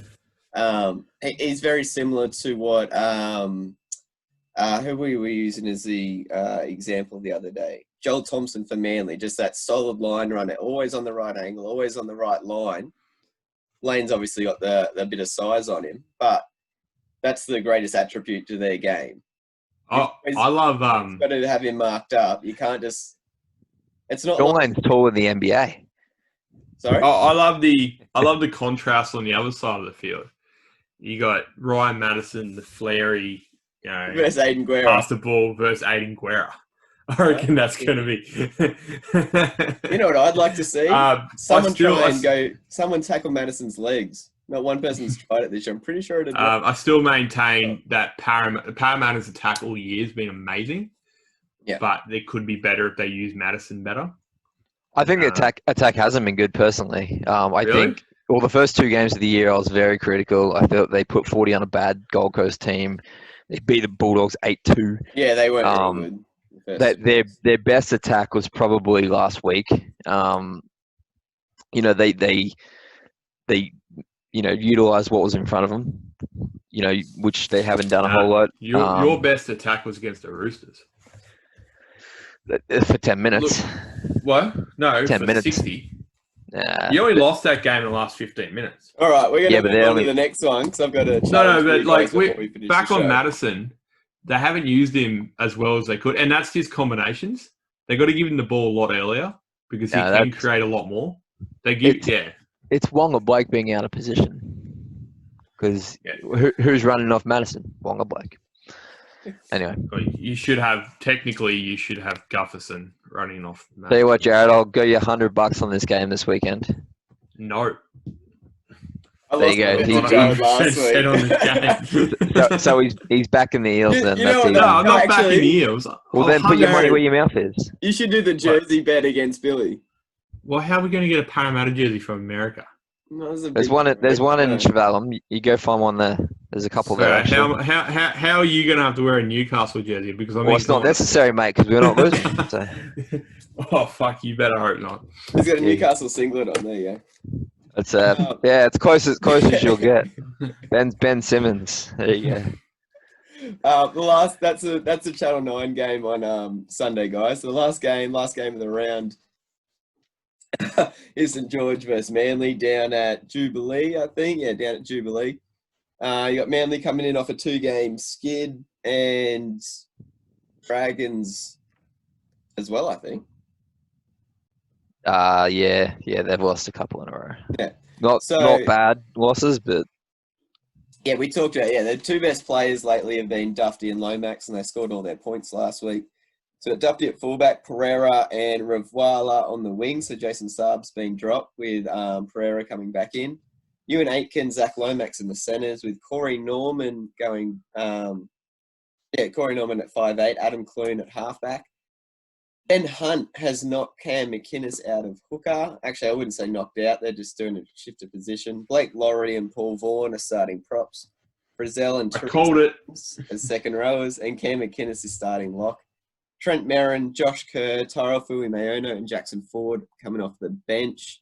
he's very similar to what who we were using as the example the other day. Joel Thompson for Manly, just that solid line runner, always on the right angle, always on the right line. Lane's obviously got the bit of size on him, but that's the greatest attribute to their game. I love You've got to have him marked up. You can't just. It's not. John Lane's taller in the NBA. Sorry. I love the contrast on the other side of the field. You got Ryan Madison, the flary, versus Aiden Guerra. Pass the ball versus Aiden Guerra. I reckon that's going to be. You know what I'd like to see? Someone tackle Madison's legs. Not one person's tried it this year. I'm pretty sure it'd. I still maintain that Parramatta's attack all year has been amazing. Yeah. But they could be better if they use Madison better. I think the attack hasn't been good personally. I think the first two games of the year I was very critical. I felt they put 40 on a bad Gold Coast team. They beat the Bulldogs 8-2. Yeah, they weren't very good. Their best attack was probably last week. They utilized what was in front of them. Which they haven't done a whole lot. Your best attack was against the Roosters. For 10 minutes. Look, what? No, 10 for minutes. 60. You only lost that game in the last 15 minutes. All right, we're going to move on to the next one because I've got to. But back on Madison, they haven't used him as well as they could, and that's his combinations. They got to give him the ball a lot earlier because he can create a lot more. It's Wong or Blake being out of position because who's running off Madison? Wong or Blake. Anyway, you should have Gufferson running off. Tell you what, Jarrod, I'll go you $100 on this game this weekend. No. There you go. So he's back in the Eels then. I'm not back in the Eels. Well, then put your money where your mouth is. You should do the jersey bet against Billy. Well, how are we going to get a Parramatta jersey from America? No, there's one in Chevalum. You go find one there. There's a couple there. How are you going to have to wear a Newcastle jersey? Because it's not necessary, mate, because we're not losing. So. Oh, fuck, you better hope not. He's got a Newcastle singlet on there, yeah. It's it's close as you'll get. Ben Simmons. There you go. That's a Channel 9 game on Sunday, guys. So the last game of the round is St George versus Manly down at Jubilee, I think. Yeah, down at Jubilee. You got Manly coming in off a 2-game skid and Dragons as well, I think. They've lost a couple in a row. Yeah. Not bad losses, but yeah, we talked about their two best players lately have been Dufty and Lomax, and they scored all their points last week. So Dufty at fullback, Pereira and Ravala on the wing. So Jason Saab's been dropped with Pereira coming back in. Ewan Aitken, Zach Lomax in the centres, with Corey Norman going. Corey Norman at 5'8", Adam Clune at halfback. Ben Hunt has knocked Cam McInnes out of hooker. Actually, I wouldn't say knocked out. They're just doing a shift of position. Blake Laurie and Paul Vaughan are starting props. Frizzell and I called it. as second rowers, and Cam McInnes is starting lock. Trent Merrin, Josh Kerr, Tyrell Fuimaono, and Jackson Ford coming off the bench.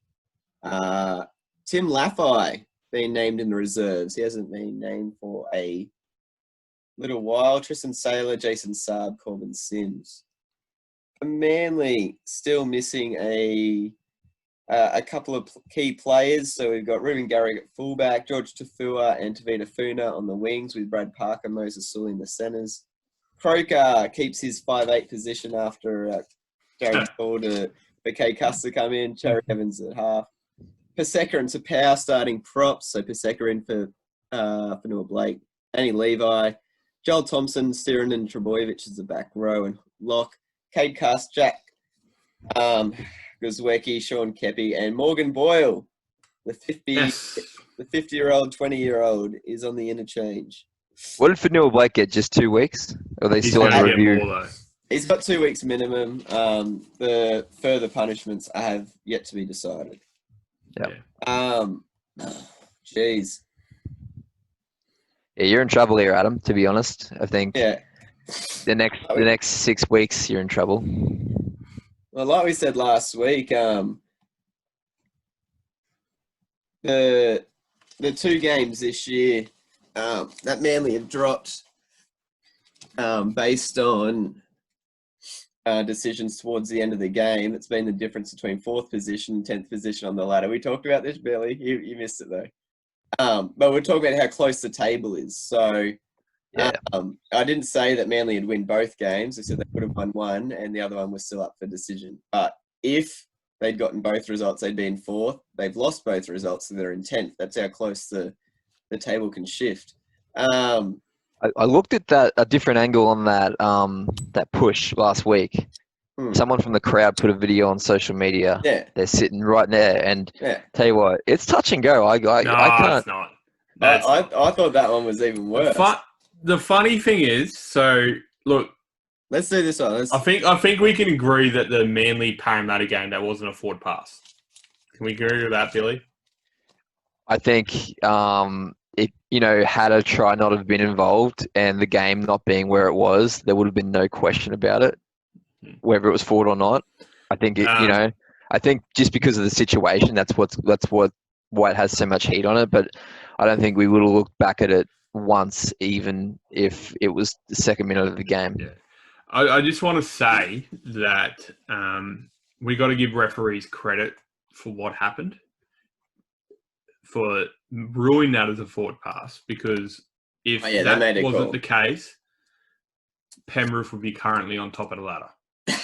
Tim Laffey being named in the reserves. He hasn't been named for a little while. Tristan Saylor, Jason Saab, Corbin Sims. Manly still missing a couple of key players. So we've got Ruben Garrick at fullback, George Tafua and Tavita Funa on the wings, with Brad Parker, Moses Sully in the centres. Croker keeps his 5'8" position after Jared Calder, Kay Custer come in, Cherry Evans at half. Paseka and Tapau starting props. So Paseka in for Fanua Blake. Danny Levi, Joel Thompson, Stiran and Trebojevic is the back row and lock. Cade Cast, Jack Guzwecki, Sean Kepi, and Morgan Boyle, the 50-year-old, 20-year-old, is on the interchange. What did Fanua Blake get? Just 2 weeks? Or are they He's still going on to get review? more, though. He's got 2 weeks minimum. The further punishments have yet to be decided. Yeah. Jeez. Yeah, you're in trouble here, Adam, to be honest. I think Yeah. the next 6 weeks you're in trouble. Well, like we said last week, the 2 games this year that Manly have dropped based on decisions towards the end of the game. It's been the difference between 4th position and 10th position on the ladder. We talked about this, Billy. You missed it, though. But we're talking about how close the table is. So Yeah. I didn't say that Manly would win both games. I said they would have won one and the other one was still up for decision. But if they'd gotten both results, they'd be in 4th. They've lost both results, so they're in 10th. That's how close the table can shift. I looked at a different angle on that push last week. Someone from the crowd put a video on social media. Yeah. They're sitting right there, and Yeah. tell you what, it's touch and go. I can't. It's not. I thought that one was even worse. The funny thing is, so look, let's do this one. I think we can agree that the Manly Parramatta game, that wasn't a forward pass. Can we agree with that, Billy? I think if had a try not have been involved and the game not being where it was, there would have been no question about it, whether it was forward or not. I think I think just because of the situation, that's why it has so much heat on it. But I don't think we would have looked back at it once, even if it was the second minute of the game. Yeah. I just want to say that we got to give referees credit for what happened, for ruling that as a forward pass, because if that wasn't the case, Penrith would be currently on top of the ladder,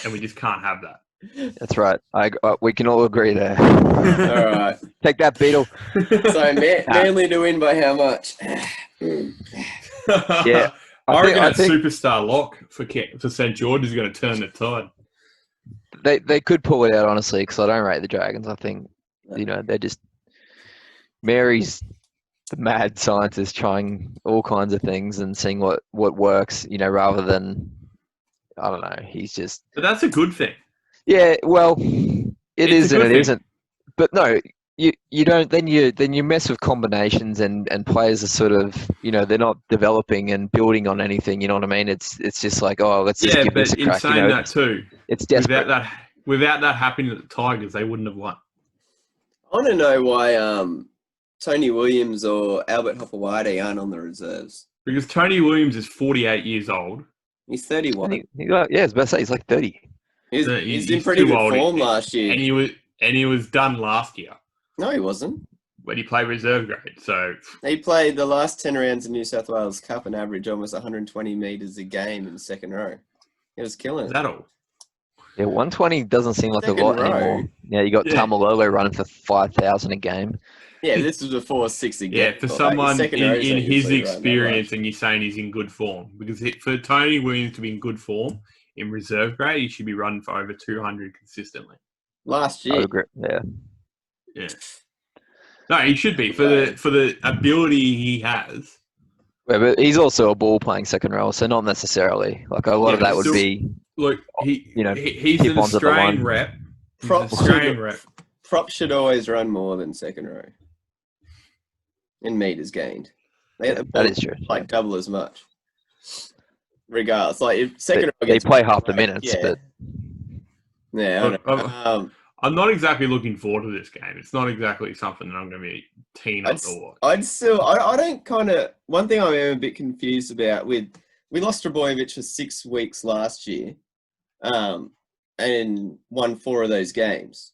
and we just can't have that. That's right. We can all agree there. All right. Take that, Beetle. So Manly to win by how much? Yeah. I reckon that superstar lock for St. George is going to turn the tide. They could pull it out, honestly, because I don't rate the Dragons. I think, they're just... Mary's the mad scientist trying all kinds of things and seeing what works, rather than... I don't know. He's just... But that's a good thing. Yeah, well, it is and it isn't. But no, you don't. Then you mess with combinations and players are sort of they're not developing and building on anything. You know what I mean? It's just like, oh, let's just give this a crack. Yeah, but in saying that too, it's desperate. Without that happening at the Tigers, they wouldn't have won. I want to know why Tony Williams or Albert Hopewadi aren't on the reserves. Because Tony Williams is 48 years old. He's 31. Yeah, I was about to say he's like 30. He's in pretty good form last year. And he was done last year. No, he wasn't. When he played reserve grade, so... He played the last 10 rounds in New South Wales Cup and averaged almost 120 metres a game in the second row. He was killing it. Is that all? Yeah, 120 doesn't seem like a lot anymore. Yeah, you got Tamalolo running for 5,000 a game. Yeah, this was before 6 again. Yeah, for someone in his experience, and you're saying he's in good form. Because for Tony Williams to be in good form in reserve grade, he should be running for over 200 consistently. Last year. I agree. Yeah. Yeah. No, he should be for the ability he has. Yeah, but he's also a ball playing second row, so not necessarily. Like a lot of that would be. Look, he's tip an onto the line. Australian rep. He's an Australian rep. Props should always run more than second row. In meters gained. That is true. Like double as much. Regardless, like if second row they gets play half the minutes, yeah. but Yeah, I don't know. I'm not exactly looking forward to this game. It's not exactly something that I'm going to be keen on to watch. I don't kind of. One thing I am a bit confused about we lost Trbojevic for 6 weeks last year, and won 4 of those games.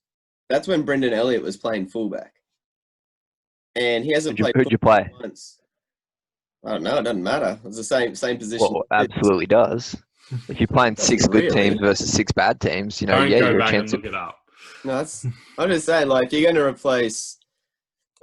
That's when Brendan Elliott was playing fullback, and he hasn't played. Who'd you play? Once. I don't know. It doesn't matter. It's the same position. Well, absolutely does. If you're playing 6 good teams versus 6 bad teams, you're a chance to look it up. No, I'm just saying, like, you're going to replace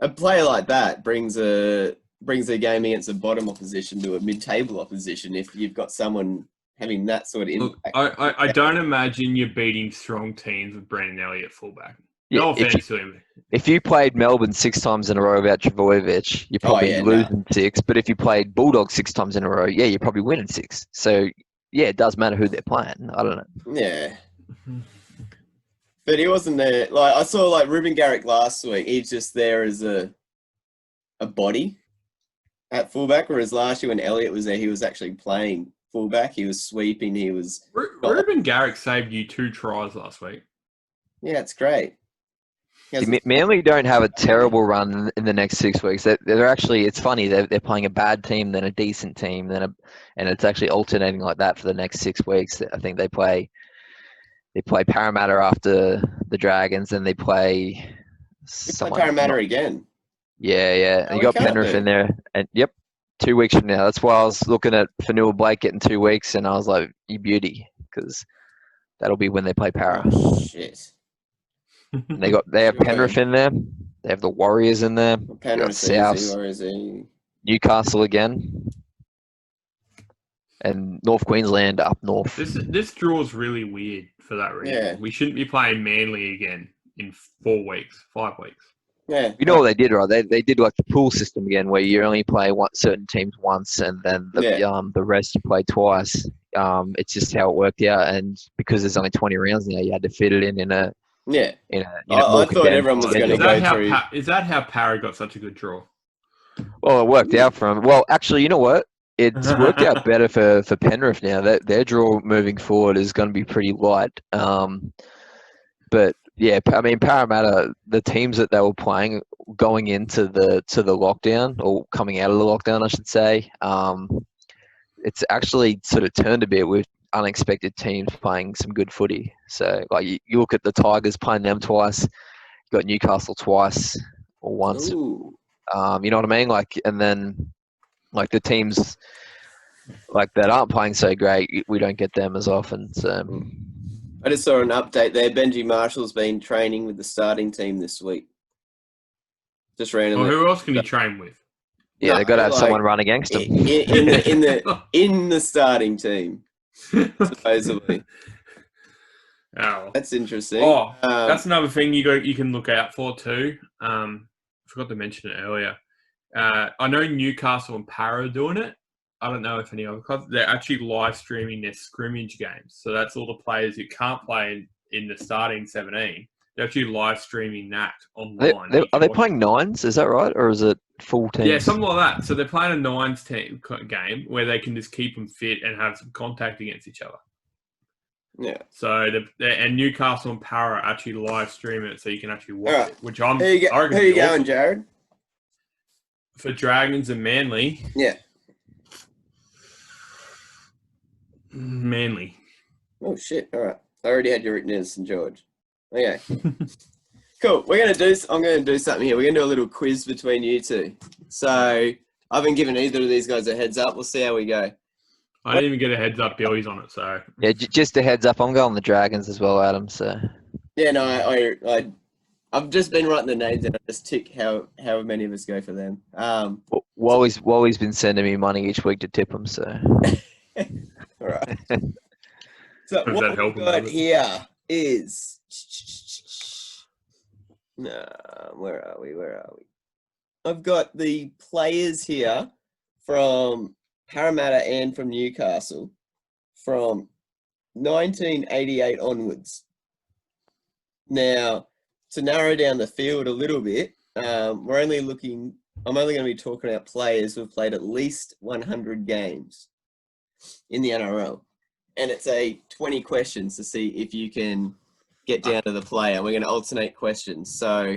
a player like that brings a game against a bottom opposition to a mid-table opposition if you've got someone having that sort of impact. Look, I don't imagine you're beating strong teams with Brendan Elliott fullback. No offense to him. If you played Melbourne 6 times in a row without Trbojevic, you're probably losing 6. But if you played Bulldogs 6 times in a row, you're probably winning 6. So, yeah, it does matter who they're playing. I don't know. Yeah. But he wasn't there. Like I saw, like Ruben Garrick last week. He's just there as a body at fullback, whereas last year when Elliott was there, he was actually playing fullback. He was sweeping. He was. Ruben Garrick saved you 2 tries last week. Yeah, it's great. Manly don't have a terrible run in the next 6 weeks. They're actually. It's funny. They're playing a bad team, then a decent team, and it's actually alternating like that for the next 6 weeks. I think they play. They play Parramatta after the Dragons, then they play. Parramatta again. Yeah. And you got Penrith in there, and 2 weeks from now. That's why I was looking at Fanua Blake getting 2 weeks, and I was like, "You beauty," because that'll be when they play Para. Oh, shit. They have Penrith in there. They have the Warriors in there. Penrith, South, Newcastle again. And North Queensland up north. This draw is really weird for that reason. Yeah. We shouldn't be playing Manly again in 5 weeks. Yeah. You know what they did, right? They did like the pool system again, where you only play certain teams once, and then the rest you play twice. It's just how it worked out, and because there's only 20 rounds now, you had to fit it in a. I thought everyone was going to go through. Is that how Para got such a good draw? Well, it worked out for him. Well, actually, you know what? It's worked out better for Penrith now. Their draw moving forward is going to be pretty light. But yeah, I mean Parramatta, the teams that they were playing going into the lockdown or coming out of the lockdown, I should say, it's actually sort of turned a bit with unexpected teams playing some good footy. So like you look at the Tigers playing them twice, you got Newcastle twice or once. Ooh. You know what I mean? Like, and then. Like the teams like that aren't playing so great, we don't get them as often. So I just saw an update there. Benji Marshall's been training with the starting team this week. Just randomly. Well, who else can he train with? Yeah, they've got to have someone run against him. In the starting team, supposedly. Oh, that's interesting. Oh, that's another thing you can look out for too. Forgot to mention it earlier. I know Newcastle and Para are doing it. I don't know if any other clubs. They're actually live streaming their scrimmage games. So that's all the players who can't play in the starting 17. They're actually live streaming that online. Are they playing nines? Is that right? Or is it full teams? Yeah, something like that. So they're playing a nines team game where they can just keep them fit and have some contact against each other. Yeah. So and Newcastle and Para actually live stream it so you can actually watch it. Which I'm. Who you going, Jarrod? For Dragons and Manly. Yeah. Manly. Oh, shit. All right. I already had you written in St. George. Okay. Cool. I'm going to do something here. We're going to do a little quiz between you two. So I haven't given either of these guys a heads up. We'll see how we go. I didn't even get a heads up. Billy's on it, so. Yeah, just a heads up. I'm going the Dragons as well, Adam, so. Yeah, no, I've just been writing the names and I just tick how many of us go for them. Wally's been sending me money each week to tip them, so. All right. So what we've got here is... where are we? I've got the players here from Parramatta and from Newcastle from 1988 onwards. Now, to narrow down the field a little bit, I'm only going to be talking about players who have played at least 100 games in the NRL. And it's a 20 questions to see if you can get down to the player. We're going to alternate questions. So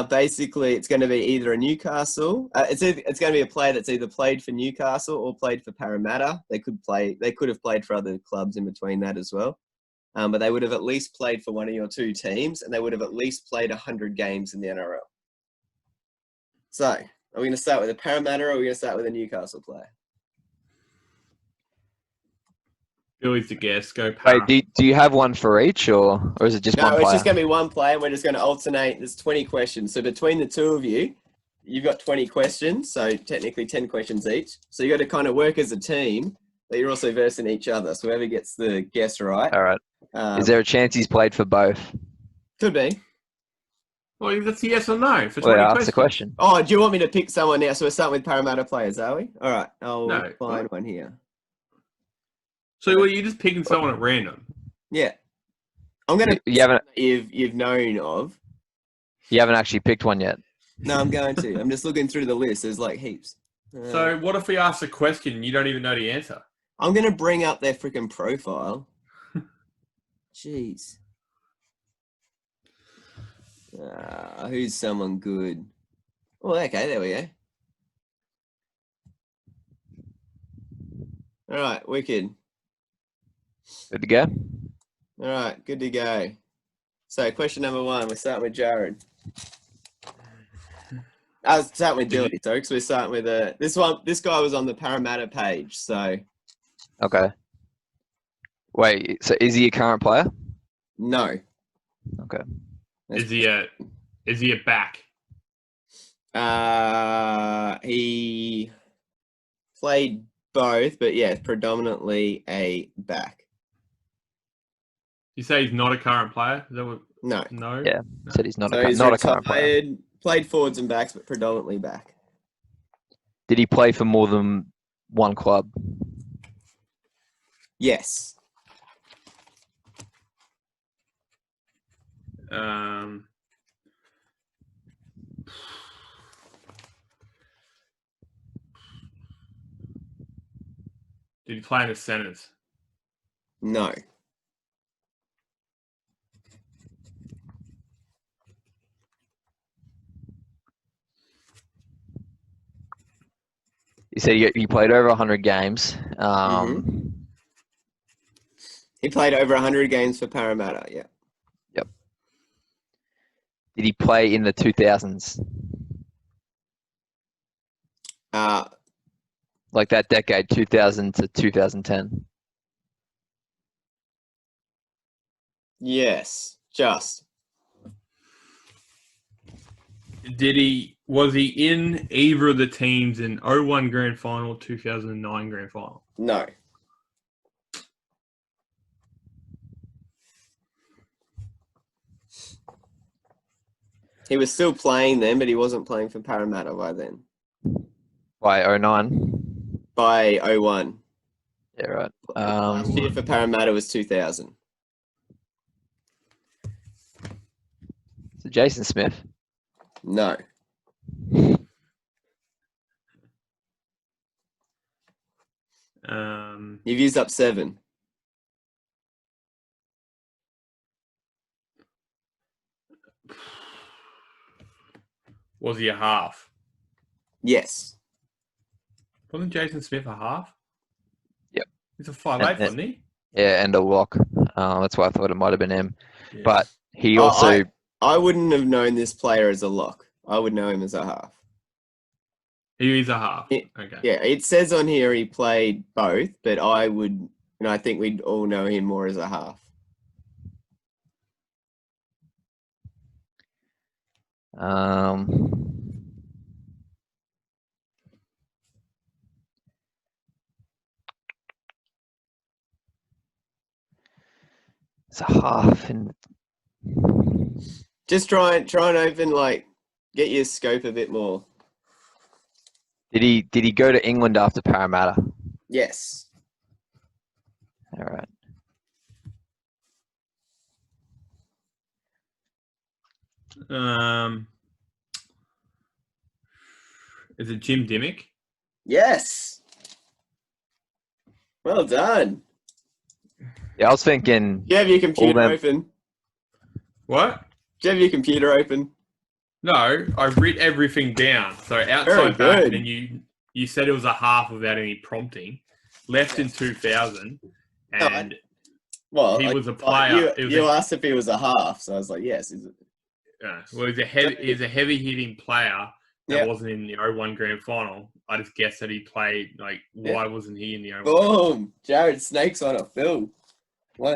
basically, it's going to be either a Newcastle. It's going to be a player that's either played for Newcastle or played for Parramatta. They could have played for other clubs in between that as well. But they would have at least played for one of your two teams, and they would have at least played 100 games in the NRL. So, are we going to start with a Parramatta or are we going to start with a Newcastle player? Billy's the guest. Go Para. Wait, do you have one for each, or is it just one player? No, it's just going to be one player. We're just going to alternate. There's 20 questions. So between the two of you, you've got 20 questions. So technically 10 questions each. So you got to kind of work as a team, but you're also versing each other. So whoever gets the guess right. All right. Is there a chance he's played for both? Could be. Well, that's a yes or no for 20 Well, questions. that's the question. Oh, do you want me to pick someone now? So we're starting with Parramatta players, are we? All right. I'll find one here. So well, you're just picking someone at random. Yeah. I'm going to You haven't you've known of. You haven't actually picked one yet. No, I'm going to. I'm just looking through the list. There's like heaps. So what if we ask a question and you don't even know the answer? I'm going to bring up their freaking profile. Jeez. Who's someone good? Oh, okay, there we go. All right, wicked. Good to go? All right, good to go. So question number one, we're starting with Jarrod. I was starting with Billy, so we're starting with this guy was on the Parramatta page, so. Okay. Wait, so is he a current player? No. Okay. Is he a back? He played both, but yeah, predominantly a back. You say he's not a current player? Is that what? No. No? Yeah, said he's not So a he's not a current player. Played forwards and backs, but predominantly back. Did he play for more than one club? Yes. Did he play in the centres? No. You said he played over 100 games. He played over 100 games for Parramatta, yeah. Yep. Did he play in the 2000s? Like that decade, 2000 to 2010? Yes, just. Was he in either of the teams in 01 Grand Final, 2009 Grand Final? No. He was still playing then, but he wasn't playing for Parramatta by then. By 09? By 01. Yeah, right. Last year for Parramatta was 2000. So Jason Smith? No. You've used up 7. Was he a half? Yes. Wasn't Jason Smith a half? Yep. He's a 5'8", wasn't he? Yeah, and a lock. That's why I thought it might have been him. Yeah. But he also... I wouldn't have known this player as a lock. I would know him as a half. He is a half. Okay. Yeah, it says on here he played both, but I think we'd all know him more as a half. It's a half. And Just try and open Get your scope a bit more. Did he go to England after Parramatta? Yes. All right. Is it Jim Dimmick? Yes. Well done. Yeah, I was thinking. Do you have your computer them- open? What? Do you have your computer open? No, I writ everything down. So Very outside back, good. and then you said it was a half without any prompting. Left in 2000, and Well, he was a player. You asked if he was a half, so I was like, yes. Is it? Well, he's a heavy hitting player that Yeah. wasn't in the 01 grand final. I just guessed that he played. Like, why wasn't he in the 01? Boom! Jarrod Snake's on a fill.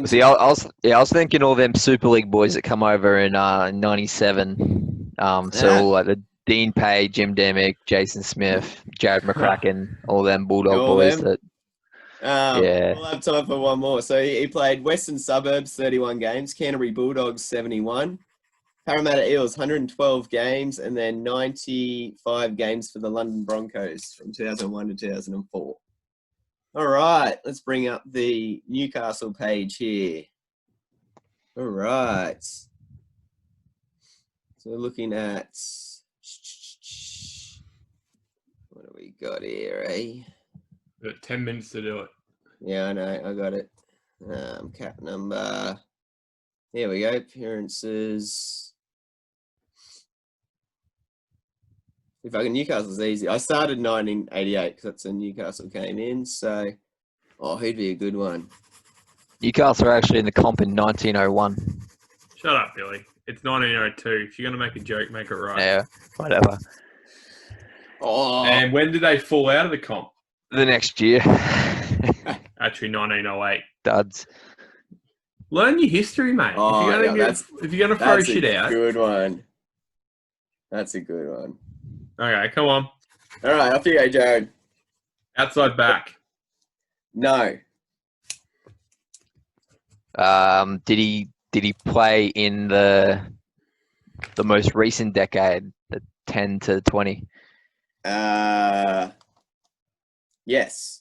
See, I was thinking all them Super League boys that come over in '97. So like the Dean Pay, Jim Demick, Jason Smith, Jared McCracken, all them Bulldog All boys. them? Yeah. We'll have time for one more. So he played Western Suburbs 31 games, Canterbury Bulldogs 71, Parramatta Eels 112 games, and then 95 games for the London Broncos from 2001 to 2004. All right, let's bring up the Newcastle page here. All right. So we're looking at, what do we got here, eh? We've got 10 minutes to do it. Yeah, I know, I got it. Cap number, here we go, appearances. If I can, Newcastle's easy. I started 1988 because that's when Newcastle came in. So, who'd be a good one? Newcastle are actually in the comp in 1901. Shut up, Billy. It's 1902. If you're going to make a joke, make it right. Yeah, whatever. Oh, And when did they fall out of the comp? The next year. Actually, 1908. Duds. Learn your history, mate. Oh, if you're yeah, going to throw that's shit a out. good one. That's a good one. Okay, come on. All right, off you go, Jarrod. Outside back. No. Did he play in the most recent decade, the 10 to 20? Yes.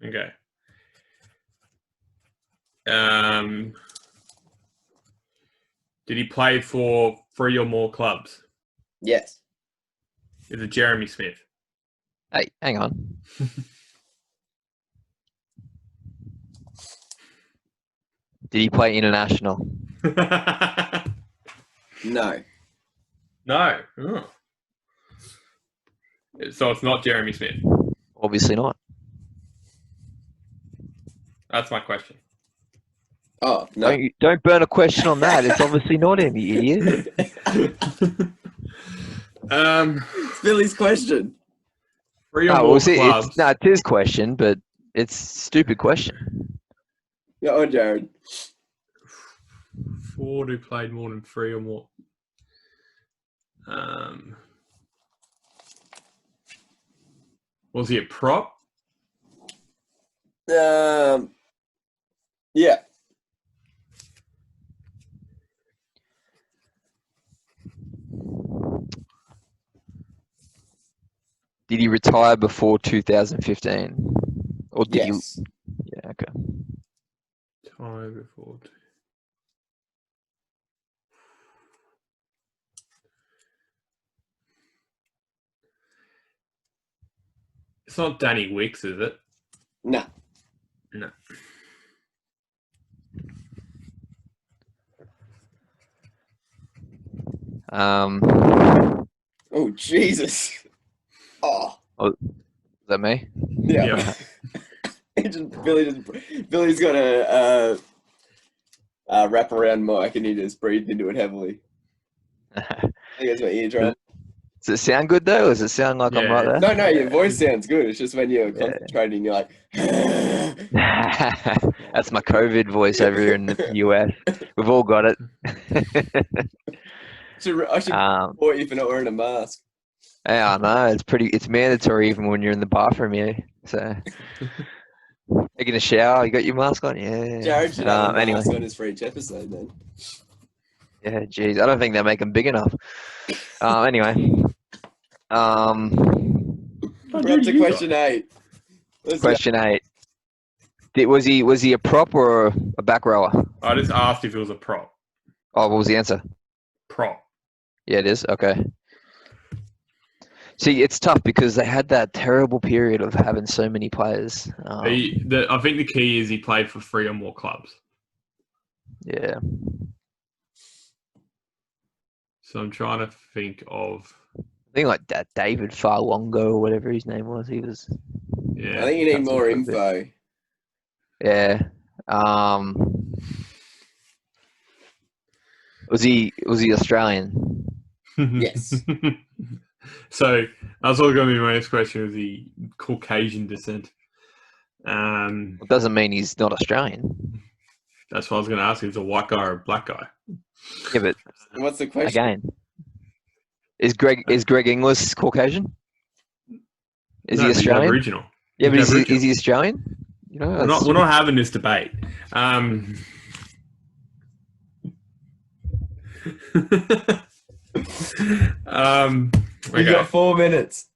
Okay. Did he play for 3 or more clubs? Yes. Is it Jeremy Smith? Hey, hang on. Did he play international? No. No. Oh. So it's not Jeremy Smith. Obviously not. That's my question. Oh, no. Don't burn a question on that. It's obviously not him, you idiot. It's Billy's question. 3 or more clubs. It's his question, but it's a stupid question. Yeah, on Jarrod. 4 who played more than 3 or more. Was he a prop? Yeah. Did he retire before 2015? Or did Yes. Yeah, okay. Time before. It's not Danny Wicks, is it? No. No. Oh, Jesus. Oh. Is that me? Yeah. Billy's got a wraparound mic and he just breathed into it heavily. I think that's my eardrum. Does it sound good though? Or does it sound like I'm right there? No, your voice sounds good. It's just when you're concentrating, you're like. That's my COVID voice over here in the US. We've all got it. I should report you for not wearing a mask. Yeah, I know. It's mandatory even when you're in the bathroom here. So taking a shower, you got your mask on? Yeah. Jarrod should have a anyway. mask on his for each episode then. Yeah, geez, I don't think they make them big enough. Anyway, Oh, We're up dude, to you question got- 8. Let's go. question 8. Was he a prop or a back rower? I just asked if it was a prop. Oh, what was the answer? Prop. Yeah, it is. Okay. See, it's tough because they had that terrible period of having so many players. I think the key is he played for 3 or more clubs. Yeah. So I'm trying to think of. I think like that David Farlongo or whatever his name was. He was. Yeah. I think you need That's more a good bit. info. Yeah. Was he Australian? Yes. So that's all going to be my next question: was he Caucasian descent? It doesn't mean he's not Australian. That's what I was going to ask. If he's a white guy or a black guy. Yeah, but What's the question? again, is Greg Inglis Caucasian? Is No, he but he's Australian? Aboriginal. Yeah, but He's is he Australian? You know, We're not having this debate. You've got 4 minutes.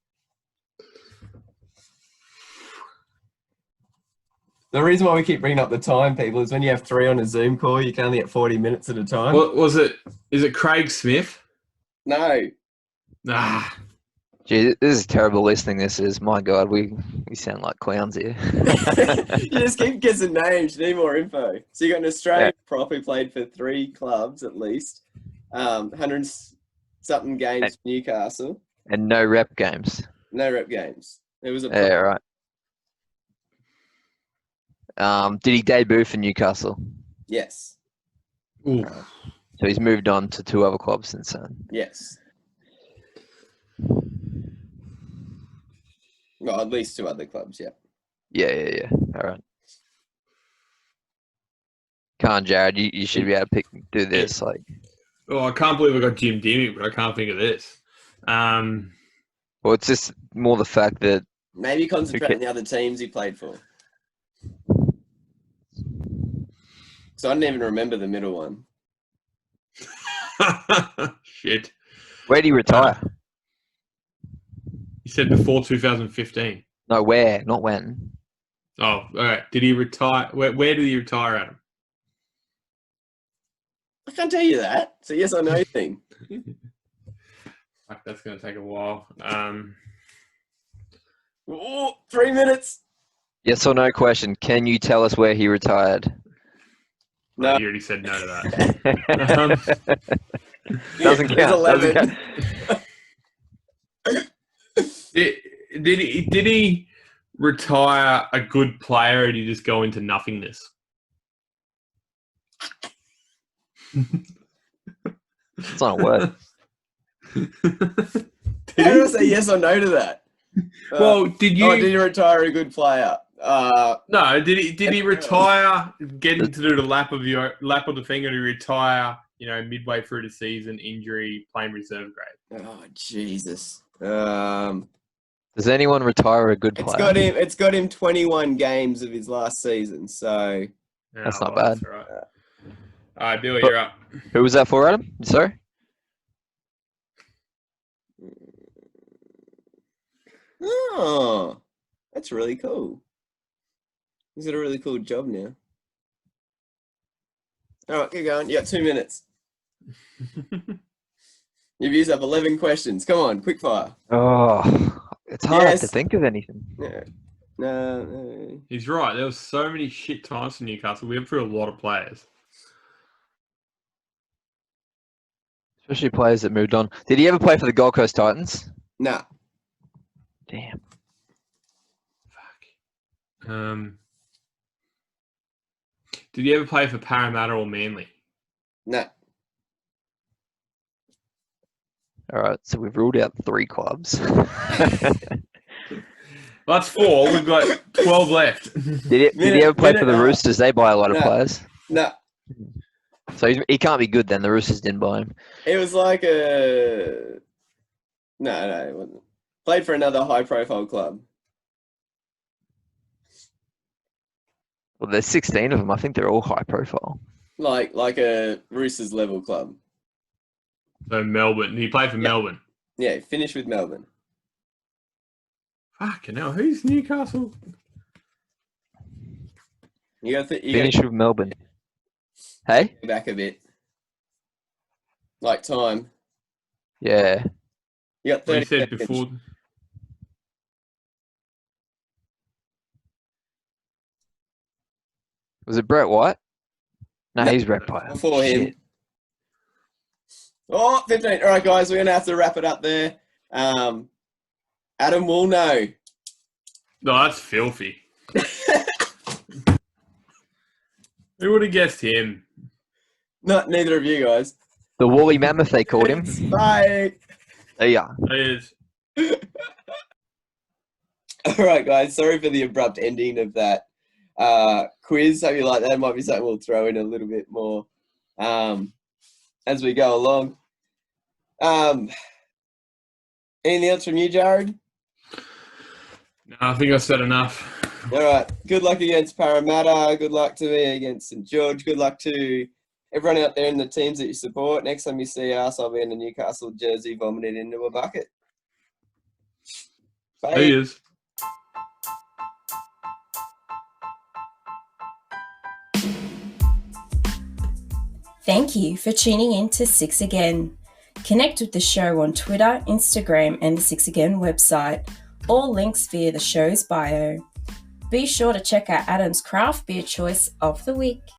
The reason why we keep bringing up the time, people, is when you have 3 on a Zoom call, you can only get 40 minutes at a time. What was it? Is it Craig Smith? No. Ah, Gee, this is terrible listening. This is, my God, we sound like clowns here. You just keep guessing names. You need more info. So you got an Australian prop who played for 3 clubs at least, 100-something games for Newcastle. And no rep games. No rep games. It was a Yeah, right. Did he debut for Newcastle? Yes. ooh. So he's moved on to 2 other clubs since then. Yes. Well, at least 2 other clubs, yeah. Yeah. All right. Come on, Jarrod. You should be able to do this. Like, Oh, I can't believe I got Jim Dimmick, but I can't think of this. well, it's just more the fact that Maybe concentrate on the other teams he played for. So I didn't even remember the middle one. Shit. where did he retire? You said before 2015. No, where, not when. Oh, all right. Did he retire? Where did he retire, Adam? I can't tell you that. It's a yes or no thing. Fuck, that's going to take a while. Oh, 3 minutes. Yes or no question. Can you tell us where he retired? No. You already said no to that. Doesn't There's count. 11. Doesn't count. Did he retire a good player, or did he just go into nothingness? It's not a word. How do I say yes or no to that? Well, did you? did you retire a good player? No, did he retire? Getting to do the lap of the thing, or did he retire? Midway through the season, injury, playing reserve grade. Oh, Jesus. Does anyone retire a good player? It's got him 21 games of his last season, so That's not bad. That's all right. All right, Billy, you're up. Who was that for, Adam? Sorry? oh, that's really cool. He's got a really cool job now. All right, keep going. You got 2 minutes. You've used up 11 questions. Come on, quick fire. Oh, it's hard to think of anything. Yeah. No. He's right. There was so many shit times for Newcastle. We went through a lot of players. Especially players that moved on. Did he ever play for the Gold Coast Titans? Nah. Damn. Fuck. Did he ever play for Parramatta or Manly? No. All right, so we've ruled out 3 clubs. Well, that's 4. We've got 12 left. Did he ever play for the Roosters? They buy a lot of players. No. So he can't be good then. The Roosters didn't buy him. It was like a... No, it wasn't. Played for another high-profile club. Well, there's 16 of them. I think they're all high profile. Like a Roosters level club. So Melbourne. He played for Melbourne. Yeah, he finished with Melbourne. Fucking hell. Who's Newcastle? You got to Finish with Melbourne. Hey? go back a bit. Like time. Yeah. You got What 30 he said seconds. before. Was it Brett White? No, No, he's Red Pie. Before him. Shit. Oh, 15. All right, guys, we're going to have to wrap it up there. Adam will know. No, that's filthy. Who would have guessed him? Neither of you guys. The woolly mammoth, they called him. Bye. There you are. It is. All right, guys. Sorry for the abrupt ending of that quiz. Hope you like that. It might be something we'll throw in a little bit more as we go along. Anything else from you, Jarrod? No, I think I said enough. All right. Good luck against Parramatta. Good luck to me against St George. Good luck to everyone out there in the teams that you support. Next time you see us, I'll be in a Newcastle jersey vomited into a bucket. Bye. He is. Thank you for tuning in to Six Again. Connect with the show on Twitter, Instagram, and the Six Again website. All links via the show's bio. Be sure to check out Adam's craft beer choice of the week.